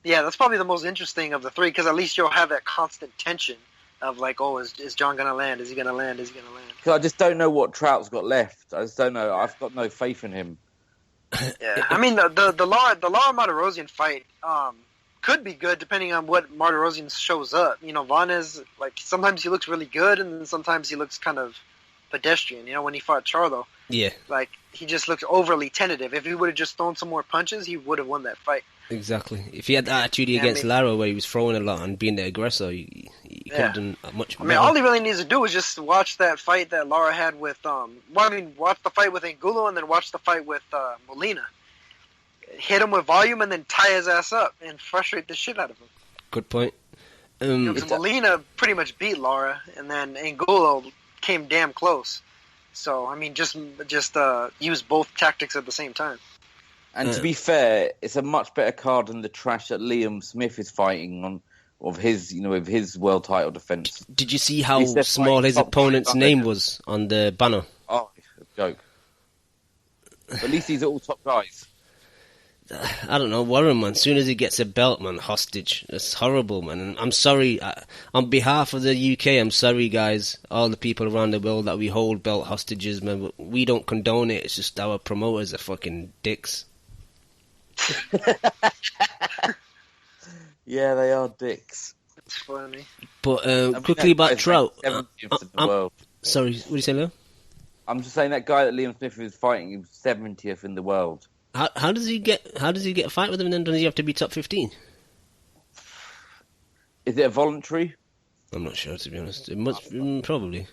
Yeah, that's probably the most interesting of the three because at least you'll have that constant tension of like, oh, is John going to land? Is he going to land? Is he going to land? Because I just don't know what Trout's got left. I just don't know. I've got no faith in him. Yeah, I mean the Lara Martirosyan fight could be good depending on what Martirosyan shows up. You know, Vanez, like sometimes he looks really good and then sometimes he looks kind of pedestrian. You know, when he fought Charlo, yeah, like he just looks overly tentative. If he would have just thrown some more punches, he would have won that fight. Exactly. If he had that attitude against Lara where he was throwing a lot and being the aggressor, he could have done much more. I mean, all he really needs to do is just watch that fight that Lara had with, watch the fight with Angulo and then watch the fight with Molina. Hit him with volume and then tie his ass up and frustrate the shit out of him. Good point. Molina pretty much beat Lara and then Angulo came damn close. So, I mean, just use both tactics at the same time. And to be fair, it's a much better card than the trash that Liam Smith is fighting on of his, you know, with his world title defense. Did you see how small his opponent's name was on the banner? Oh, it's a joke. At least these are all top guys. I don't know, Warren, man. As soon as he gets a belt, man, hostage. It's horrible, man. And I'm sorry, on behalf of the UK, I'm sorry, guys, all the people around the world that we hold belt hostages, man. But we don't condone it. It's just our promoters are fucking dicks. Yeah, they are dicks. It's funny. But quickly about Trout. 70th in the world. Sorry, what do you say, Leo? I'm just saying that guy that Liam Smith is fighting is 70th in the world. How does he get a fight with him? And then does he have to be top 15? Is it a voluntary? I'm not sure, to be honest. It must probably.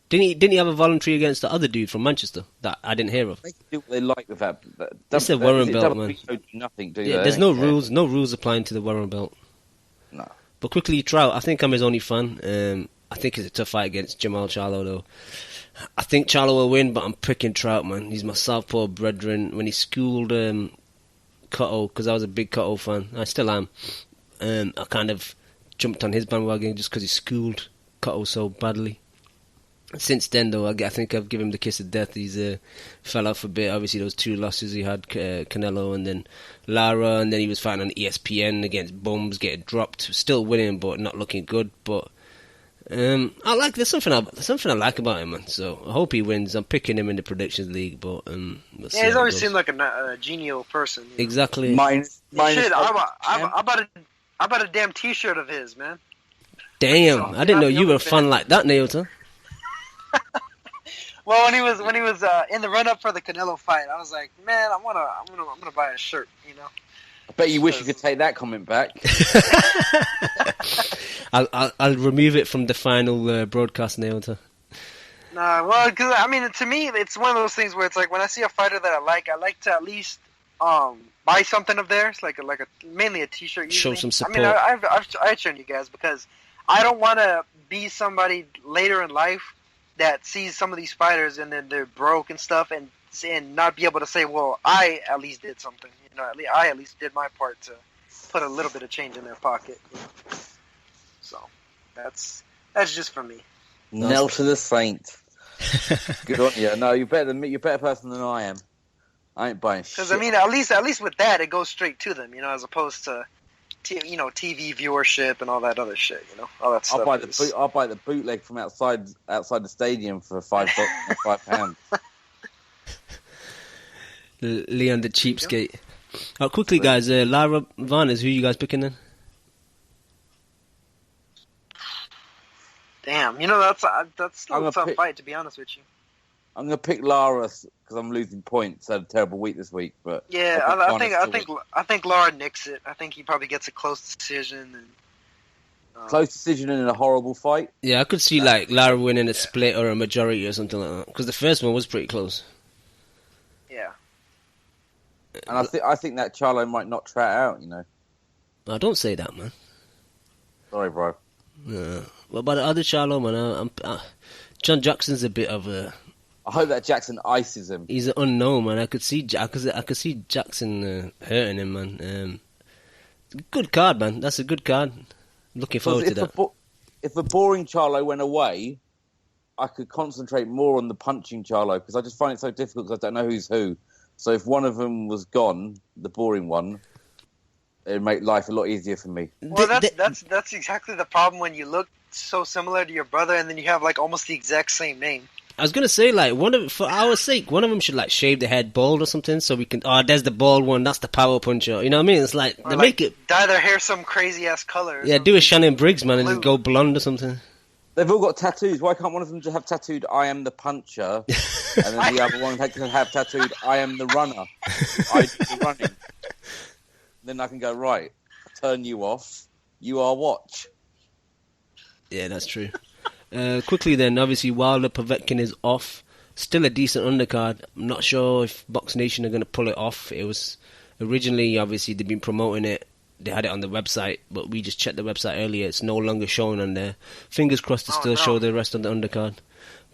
Didn't he have a voluntary against the other dude from Manchester that I didn't hear of? They can do what they like with that. It's a Warren belt, man. WBO do nothing, do Yeah, they? there's no rules applying to the Warren belt. No. But quickly, Trout, I think I'm his only fan. I think it's a tough fight against Jamal Charlo, though. I think Charlo will win, but I'm picking Trout, man. He's my southpaw brethren. When he schooled Cotto, because I was a big Cotto fan, I still am, I kind of jumped on his bandwagon just because he schooled Cotto so badly. Since then, though, I think I've given him the kiss of death. He's fell off a bit. Obviously, those 2 losses he had, Canelo and then Lara, and then he was fighting on ESPN against bums, getting dropped, still winning, but not looking good. But there's something I like about him, man. So I hope he wins. I'm picking him in the predictions league, but we'll see Yeah, he's how it always goes. seemed like a genial person. You know? Exactly. Shit, I bought a damn T-shirt of his, man. Damn, I didn't know you were a fan like that, Naota. Well, when he was in the run up for the Canelo fight, I was like, man, I'm gonna buy a shirt, you know. I bet you wish you could take that comment back. I'll remove it from the final broadcast, Naota. Nah, well, because I mean, to me, it's one of those things where it's like when I see a fighter that I like to at least buy something of theirs, like mainly a T-shirt. Usually. Show some support. I mean, I've shown you guys because I don't want to be somebody later in life that sees some of these fighters and then they're broke and stuff and not be able to say, well, I at least did something. You know, I at least did my part to put a little bit of change in their pocket. You know? So that's just for me. Kneel to the saint. Good on you. No, you're better than me. You're a better person than I am. I ain't buying shit. Because I mean, at least with that, it goes straight to them. You know, as opposed to TV viewership and all that other shit. You know, all that stuff. I'll buy the bootleg from outside the stadium for £5. Leon the cheapskate. Quickly, guys. Lara Varnes, who you guys picking then? Damn, you know that's still a tough fight, to be honest with you. I'm gonna pick Lara because I'm losing points. I had a terrible week this week, but yeah, I think Lara nicks it. I think he probably gets a close decision. Close decision in a horrible fight. Yeah, I could see like Lara winning a split or a majority or something like that. Because the first one was pretty close. Yeah. And I think that Charlo might not trot out. You know. Oh, don't say that, man. Sorry, bro. Yeah. What about the other Charlo, man? John Jackson's a bit of a. I hope that Jackson ices him. He's an unknown, man. I could see Jackson hurting him, man. Good card, man. That's a good card. Looking forward to that. If the boring Charlo went away, I could concentrate more on the punching Charlo because I just find it so difficult because I don't know who's who. So if one of them was gone, the boring one, it'd make life a lot easier for me. Well, that's exactly the problem when you look so similar to your brother and then you have like almost the exact same name. I was gonna say, like, for our sake, one of them should like shave the head bald or something, so we can. Oh, there's the bald one. That's the power puncher. You know what I mean? It's like or they like make it. Dye their hair some crazy ass color. Yeah, do a Shannon Briggs, man, and just go blonde or something. They've all got tattoos. Why can't one of them just have tattooed "I am the puncher," and then the other one can have tattooed "I am the runner." I do the running. Then I can go right. Turn you off. You are watch. Yeah, that's true. Quickly then, obviously Wilder Povetkin is off. Still a decent undercard. I'm not sure if Box Nation are going to pull it off. It was originally, obviously, they've been promoting it. They had it on the website, but we just checked the website earlier. It's no longer showing on there. Fingers crossed to still show the rest of the undercard.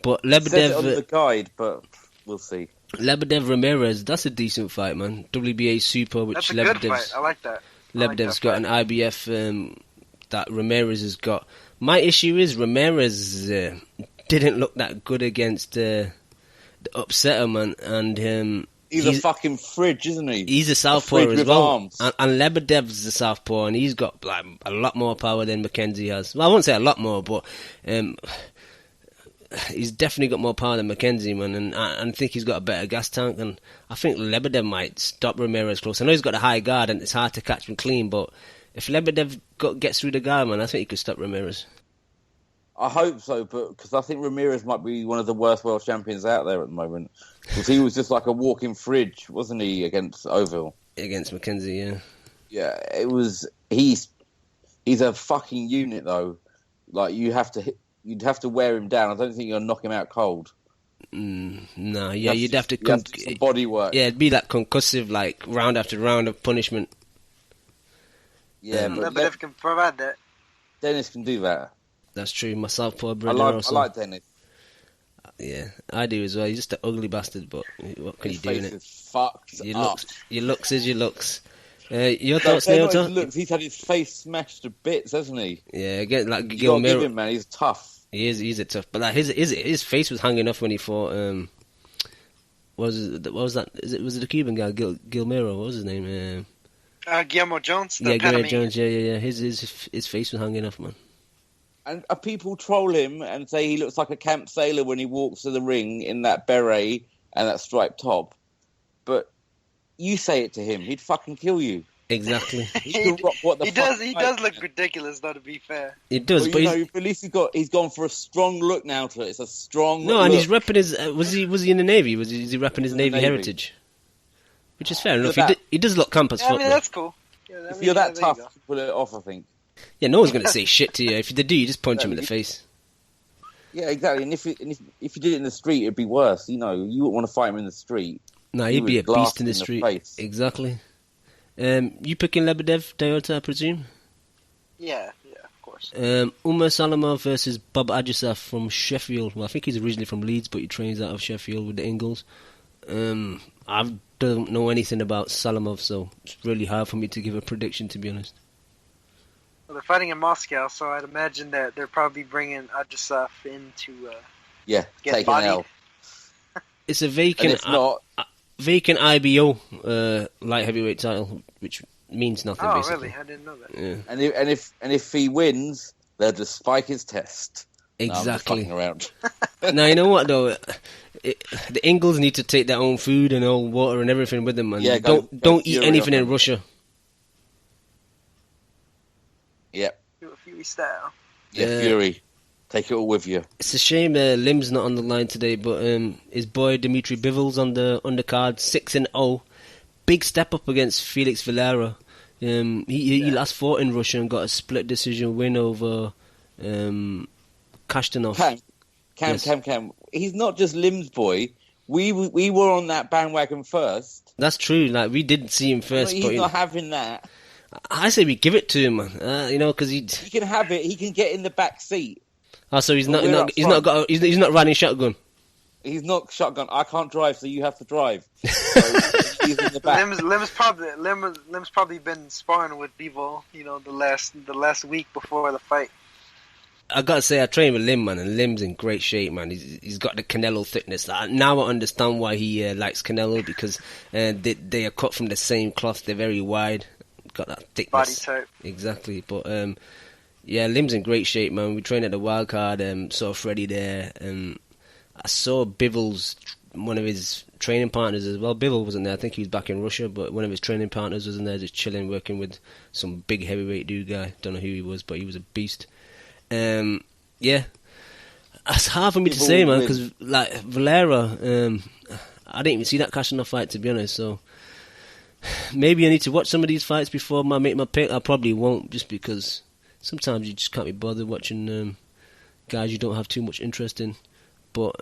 But It says it on the guide, but we'll see. Lebedev Ramirez, that's a decent fight, man. WBA Super, which That's a good fight. I like that. Lebedev's got an IBF that Ramirez has got. My issue is Ramirez didn't look that good against the upsetter, man, and he's a fucking fridge, isn't he? He's a southpaw as well, and Lebedev's a southpaw, and he's got like a lot more power than McKenzie has. Well, I won't say a lot more, but he's definitely got more power than McKenzie, man, and I think he's got a better gas tank, and I think Lebedev might stop Ramirez close. I know he's got a high guard, and it's hard to catch him clean, but if Lebedev gets through the guard, man, I think he could stop Ramirez. I hope so, but because I think Ramirez might be one of the worst world champions out there at the moment. Because he was just like a walking fridge, wasn't he, against Oville? Against McKenzie, yeah. Yeah, it was. He's a fucking unit, though. Like, you have to hit. you'd have to wear him down. I don't think you're gonna knock him out cold. No, yeah, you'd have to do some body work. Yeah, it'd be that concussive, like round after round of punishment. Yeah, but if can provide that, Dennis can do that. That's true. My southpaw I brother like also. Dennis. Yeah, I do as well. He's just an ugly bastard, but what can His you do in face it? is fucked Your up. looks is your looks. Your No, thoughts, they're not his Neota? looks. He's had his face smashed to bits, hasn't he? Yeah, again, like You gotta Gil give Miro. him, man. He's tough. He's a tough, but like his face was hanging off when he fought. What was that? Was it the Cuban guy, Gil Miro? What was his name? Guillermo Jones. Yeah, Guillermo Jones. Yeah. His face was hanging off, man. And people troll him and say he looks like a camp sailor when he walks to the ring in that beret and that striped top. But you say it to him, he'd fucking kill you. Exactly. He does look ridiculous, though. To be fair, It does, But but you know, at least he's gone for a strong look now to it. It's a strong no, look. and he's repping his. Was he in the Navy? Is he repping his in the Navy Navy. heritage? Which is fair enough. that- He does look camp as yeah, I fuck. mean though. that's cool. Yeah, If you're that tough, you pull it off, I think. Yeah, no one's gonna say shit to you. If they do, you just punch him in the face. Yeah, exactly. And if you did it in the street, it'd be worse. You know, you wouldn't want to fight him in the street. No, He he'd be a was beast in the blasted street. face. Exactly. You picking Lebedev, Toyota, I presume? Yeah, of course. Umar Salamov versus Bob Adjusaf from Sheffield. Well, I think he's originally from Leeds, but he trains out of Sheffield with the Ingles. I don't know anything about Salamov, so it's really hard for me to give a prediction, to be honest. Well, they're fighting in Moscow, so I'd imagine that they're probably bringing Adjusaf in to Yeah, get take an bodied. L. It's a And vacant if not, vacant IBO light heavyweight title, which means nothing. Oh, basically. really? I didn't know that. Yeah, and if he wins, they'll just spike his test. No, I'm just exactly. fucking around. Now you know what though, the Ingles need to take their own food and all water and everything with them, man. Yeah, don't eat Fury anything on in them. Russia. Yep. Fury style. Yeah, Fury. Take it all with you. It's a shame Lim's not on the line today, but his boy Dimitri Bivol on the undercard, 6-0, big step up against Felix Valera. He last fought in Russia and got a split decision win over Kashtanov. Cam. He's not just Lim's boy. We were on that bandwagon first. That's true. Like we didn't see him first, He's but not having that. I say we give it to him, man. Because he. He can have it. He can get in the back seat. Oh, so he's We're up he's not front. he's not riding shotgun. He's not shotgun. I can't drive, so you have to drive. So he's in the back. Lim's probably been sparring with Bivol, the last week before the fight. I gotta say, I trained with Lim, man, and Lim's in great shape, man. He's got the Canelo thickness. Now I understand why he likes Canelo, because they are cut from the same cloth. They're very wide, got that thickness. Body type. Exactly, but yeah, Lim's in great shape, man. We trained at the Wild Card, saw Freddie there. I saw Bivol's, one of his training partners as well. Bivol wasn't there, I think he was back in Russia, but one of his training partners was in there just chilling, working with some big heavyweight dude guy. Don't know who he was, but he was a beast. Yeah, it's hard for me to say, man, because like Valera, I didn't even see that Kashtanov fight, to be honest. So maybe I need to watch some of these fights before I make my pick. I probably won't, just because sometimes you just can't be bothered watching guys you don't have too much interest in. But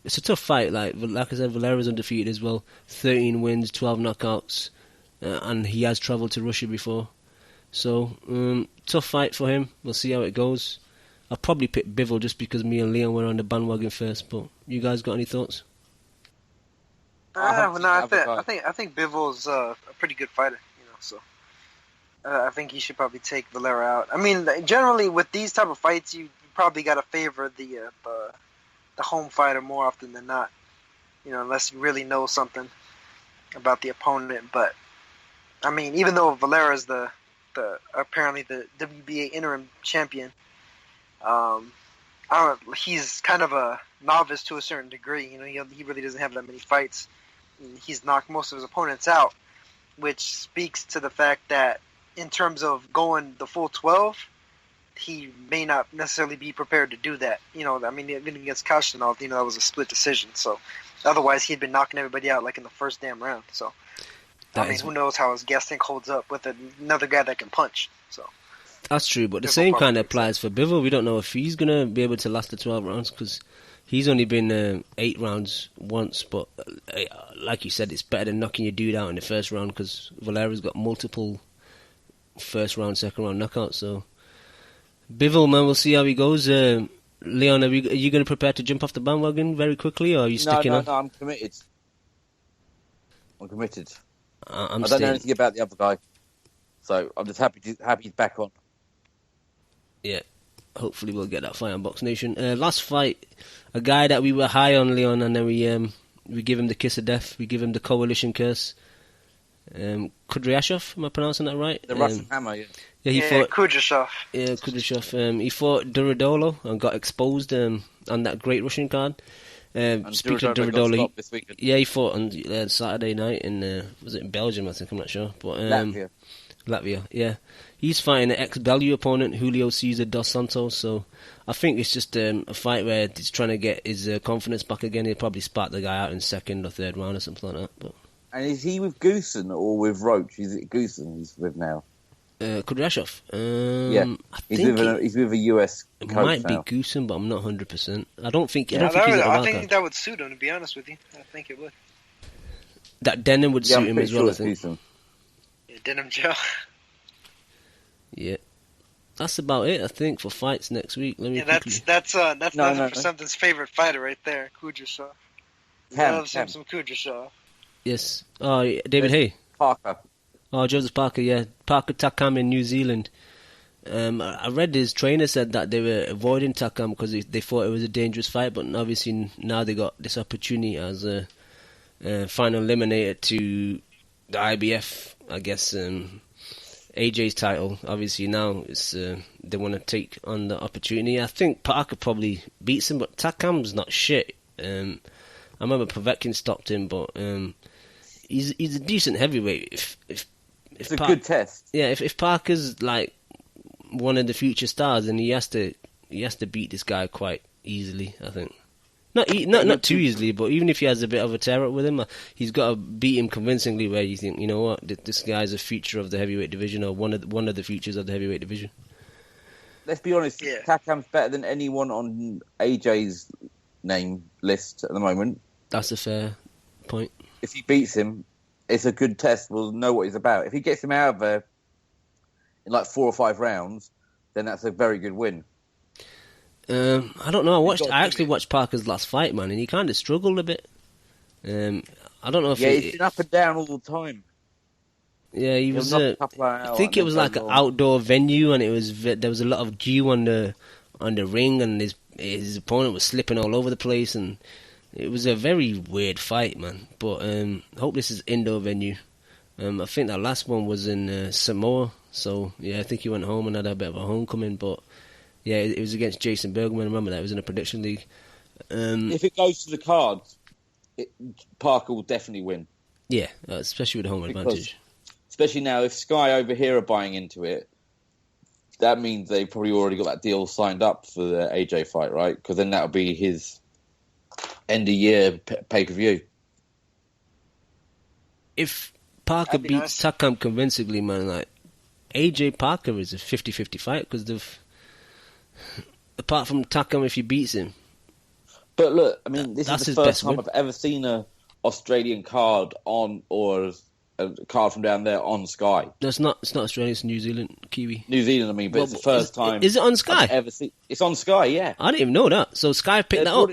it's a tough fight. Like I said, Valera's undefeated as well, 13 wins, 12 knockouts, and he has travelled to Russia before. So tough fight for him. We'll see how it goes. I'll probably pick Bivol just because me and Leon were on the bandwagon first. But you guys got any thoughts? I think Bivol's a pretty good fighter. So I think he should probably take Valera out. I mean, generally with these type of fights, you probably got to favor the home fighter more often than not. Unless you really know something about the opponent. But I mean, even though Valera's the apparently the WBA interim champion, he's kind of a novice to a certain degree. He really doesn't have that many fights. He's knocked most of his opponents out, which speaks to the fact that in terms of going the full 12, he may not necessarily be prepared to do that. I mean, even against Kashtanov, that was a split decision. So otherwise, he'd been knocking everybody out like in the first damn round. So who knows how his gas tank holds up with another guy that can punch. So That's true, but the Bivol same probably kind of thinks applies for Bivol. We don't know if he's gonna be able to last the 12 rounds because he's only been 8 rounds once. But like you said, it's better than knocking your dude out in the first round because Valera's got multiple first round, second round knockouts. So Bivol, man, we'll see how he goes. Leon, are you going to prepare to jump off the bandwagon very quickly, or are you sticking on? No, I'm committed. I'm committed. I'm I don't know staying. anything about the other guy, so I'm just happy he's back on. Yeah, hopefully we'll get that fight on Box Nation. Last fight, a guy that we were high on, Leon, and then we give him the kiss of death. We give him the coalition curse. Kudryashov, am I pronouncing that right? The Russian Hammer, yeah. Yeah, he Yeah, fought. Kudryashov. Yeah, Kudryashov. He fought Duradolo and got exposed on that great Russian card. And Speaking of Duradolo got Duradolo, stopped this weekend. yeah, he fought on Saturday night in was it in Belgium? I think, I'm not sure, but Latvia. Yeah, he's fighting an ex-Bellew opponent, Julio Cesar dos Santos. So I think it's just a fight where he's trying to get his confidence back again. He'll probably spark the guy out in second or third round or something like that. But And is he with Goosen or with Roach? Is it Goosen he's with now? Kudryashov. Yeah, I he's think he's with a US it coach might be now. Goosen, but I'm not 100%. I don't think. I Yeah, don't think he's at a I wild think card. that would suit him, to be honest with you. I think it would. That denim would Yeah, suit I'm him pretty as well. sure I it's think. Goosen. Yeah, Denim Joe. Yeah, that's about it. I think for fights next week. Let me Yeah, quickly. that's nothing No. for something's favorite fighter right there, Kudryashov. Loves him some Kudryashov. Yes. Oh, yeah, David Hay. Parker. Oh, Joseph Parker. Yeah, Parker Takam in New Zealand. I read his trainer said that they were avoiding Takam because they thought it was a dangerous fight, but obviously now they got this opportunity as a final eliminator to the IBF, I guess, AJ's title. Obviously now it's they want to take on the opportunity. I think Parker probably beats him, but Takam's not shit. I remember Povetkin stopped him, but he's a decent heavyweight. It's a good test. Yeah, if Parker's like one of the future stars, then he has to beat this guy quite easily. I think not too easily, but even if he has a bit of a tear up with him, he's got to beat him convincingly. Where you think, you know what, this guy's a future of the heavyweight division, or one of the futures of the heavyweight division. Let's be honest. Yeah. Takam's better than anyone on AJ's name list at the moment. That's a fair point. If he beats him, it's a good test. We'll know what he's about. If he gets him out of there in like 4 or 5 rounds, then that's a very good win. I don't know. I actually watched Parker's last fight, man, and he kind of struggled a bit. I don't know if He's been up and down all the time. Yeah, he was. knock a couple out I think and it was then like go an on. outdoor venue, and there was a lot of dew on the ring, and his opponent was slipping all over the place, and it was a very weird fight, man. But I hope this is indoor venue. I think that last one was in Samoa, so yeah, I think he went home and had a bit of a homecoming. But yeah, it was against Jason Bergman. Remember that it was in a prediction league. If it goes to the cards, Parker will definitely win. Yeah, especially with home advantage. Especially now, if Sky over here are buying into it, that means they probably already got that deal signed up for the AJ fight, right? Because then that'll be his end-of-year pay-per-view. If Parker That'd be beats Takam convincingly, man, like AJ Parker is a 50-50 fight because apart from Takam, if he beats him, But look, I mean, this That's is his the first best time win. I've ever seen a Australian card on, or a card from down there on Sky. no, it's not Australia, it's New Zealand, Kiwi. New Zealand, I mean, but it's the first time. Is it on Sky? I've ever seen. It's on Sky, yeah. I didn't even know that. So Sky picked that up.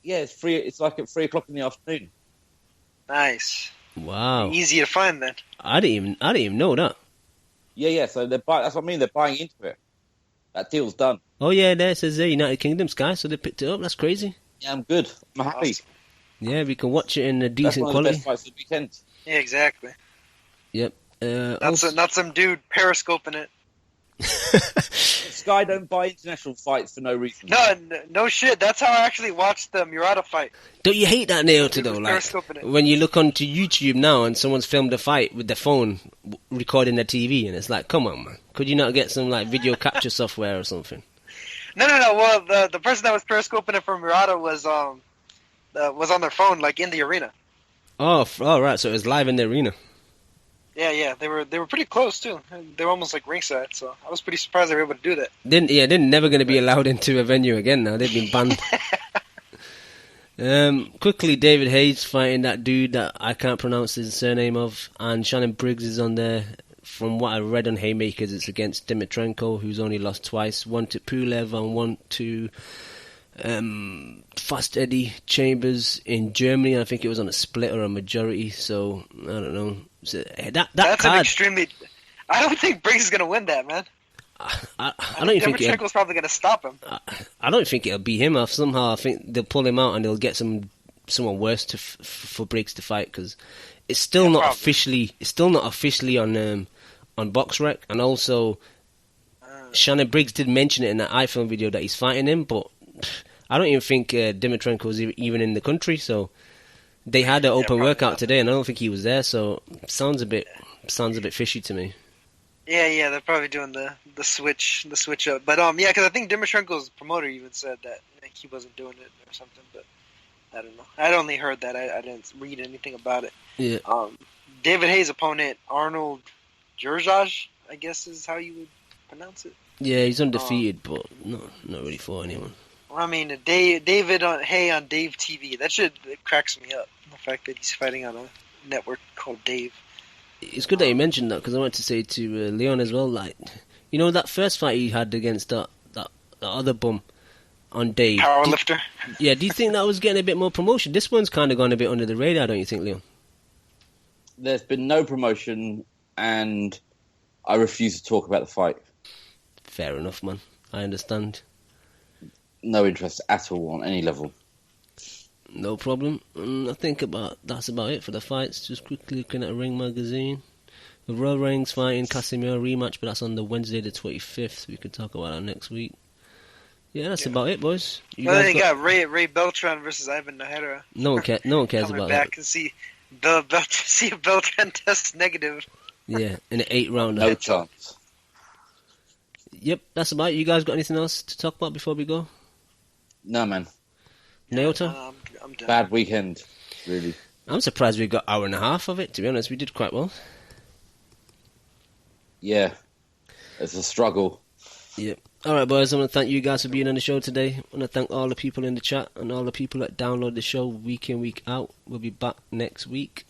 Yeah, it's free. It's like at 3 o'clock in the afternoon. Nice. Wow, Easy to find then. I didn't even know that. Yeah. So that's what I mean. They're buying into it. That deal's done. Oh yeah, there it says there United Kingdom Sky, so they picked it up. That's crazy. Yeah, I'm good. I'm happy. Awesome. Yeah, we can watch it in a That's decent one of the quality. best fights of the weekend. Yeah, exactly. Yep. Not some dude periscoping it. Sky don't buy international fights for no reason. No shit. That's how I actually watched the Murata fight. Don't you hate that Naoto though? was Like periscoping it. when you look onto YouTube now and someone's filmed a fight with their phone recording their TV, and it's like, come on, man, could you not get some like video capture software or something? No. Well, the person that was periscoping it for Murata was on their phone, like in the arena. Oh, all right. So it was live in the arena. Yeah, they were pretty close too. They were almost like ringside, so I was pretty surprised they were able to do that. They're never going to be allowed into a venue again now. They've been banned. Quickly, David Hayes fighting that dude that I can't pronounce his surname of, and Shannon Briggs is on there. From what I read on Haymakers, it's against Dimitrenko, who's only lost twice, one to Pulev and one to Fast Eddie Chambers in Germany. I think it was on a split or a majority, so I don't know. So, that's an card, extremely. I don't think Briggs is gonna win that, man. I don't think Dimitrenko's probably gonna stop him. I don't think it'll be him off. Somehow I think they'll pull him out and they'll get someone worse for Briggs to fight, because it's still not officially on BoxRec, and also Shannon Briggs did mention it in that iPhone video that he's fighting him, but I don't even think Dimitrenko was even in the country. So they had an open workout today, and I don't think he was there. So sounds a bit fishy to me. Yeah, they're probably doing the switch up. But yeah, because I think Dimitrenko's promoter even said that he wasn't doing it or something. But I don't know. I'd only heard that. I didn't read anything about it. Yeah. David Hayes' opponent, Arnold Jurjaj, I guess is how you would pronounce it. Yeah, he's undefeated, but not really for anyone. I mean, David Hay on Dave TV. That shit cracks me up. The fact that he's fighting on a network called Dave. It's good that you mentioned that, because I wanted to say to Leon as well, like, you know, that first fight he had against that other bum on Dave. Powerlifter. Do you think that was getting a bit more promotion? This one's kind of gone a bit under the radar, don't you think, Leon? There's been no promotion, and I refuse to talk about the fight. Fair enough, man. I understand. No interest at all on any level. No problem. I think that's about it for the fights. Just quickly looking at Ring Magazine. The Royal Reigns fighting Casimiro rematch, but that's on the Wednesday the 25th. We could talk about that next week. Yeah, that's about it, boys. Then you got Ray Beltran versus Ivan Najera. No one cares Coming about back that. and see if Beltran tests negative. Yeah, in an 8-rounder. No chance. Yep, that's about it. You guys got anything else to talk about before we go? No, man. Naota? I'm done. Bad weekend, really. I'm surprised we got an hour and a half of it, to be honest. We did quite well. Yeah. It's a struggle. Yep. Alright, boys, I want to thank you guys for being on the show today. I want to thank all the people in the chat and all the people that download the show week in, week out. We'll be back next week.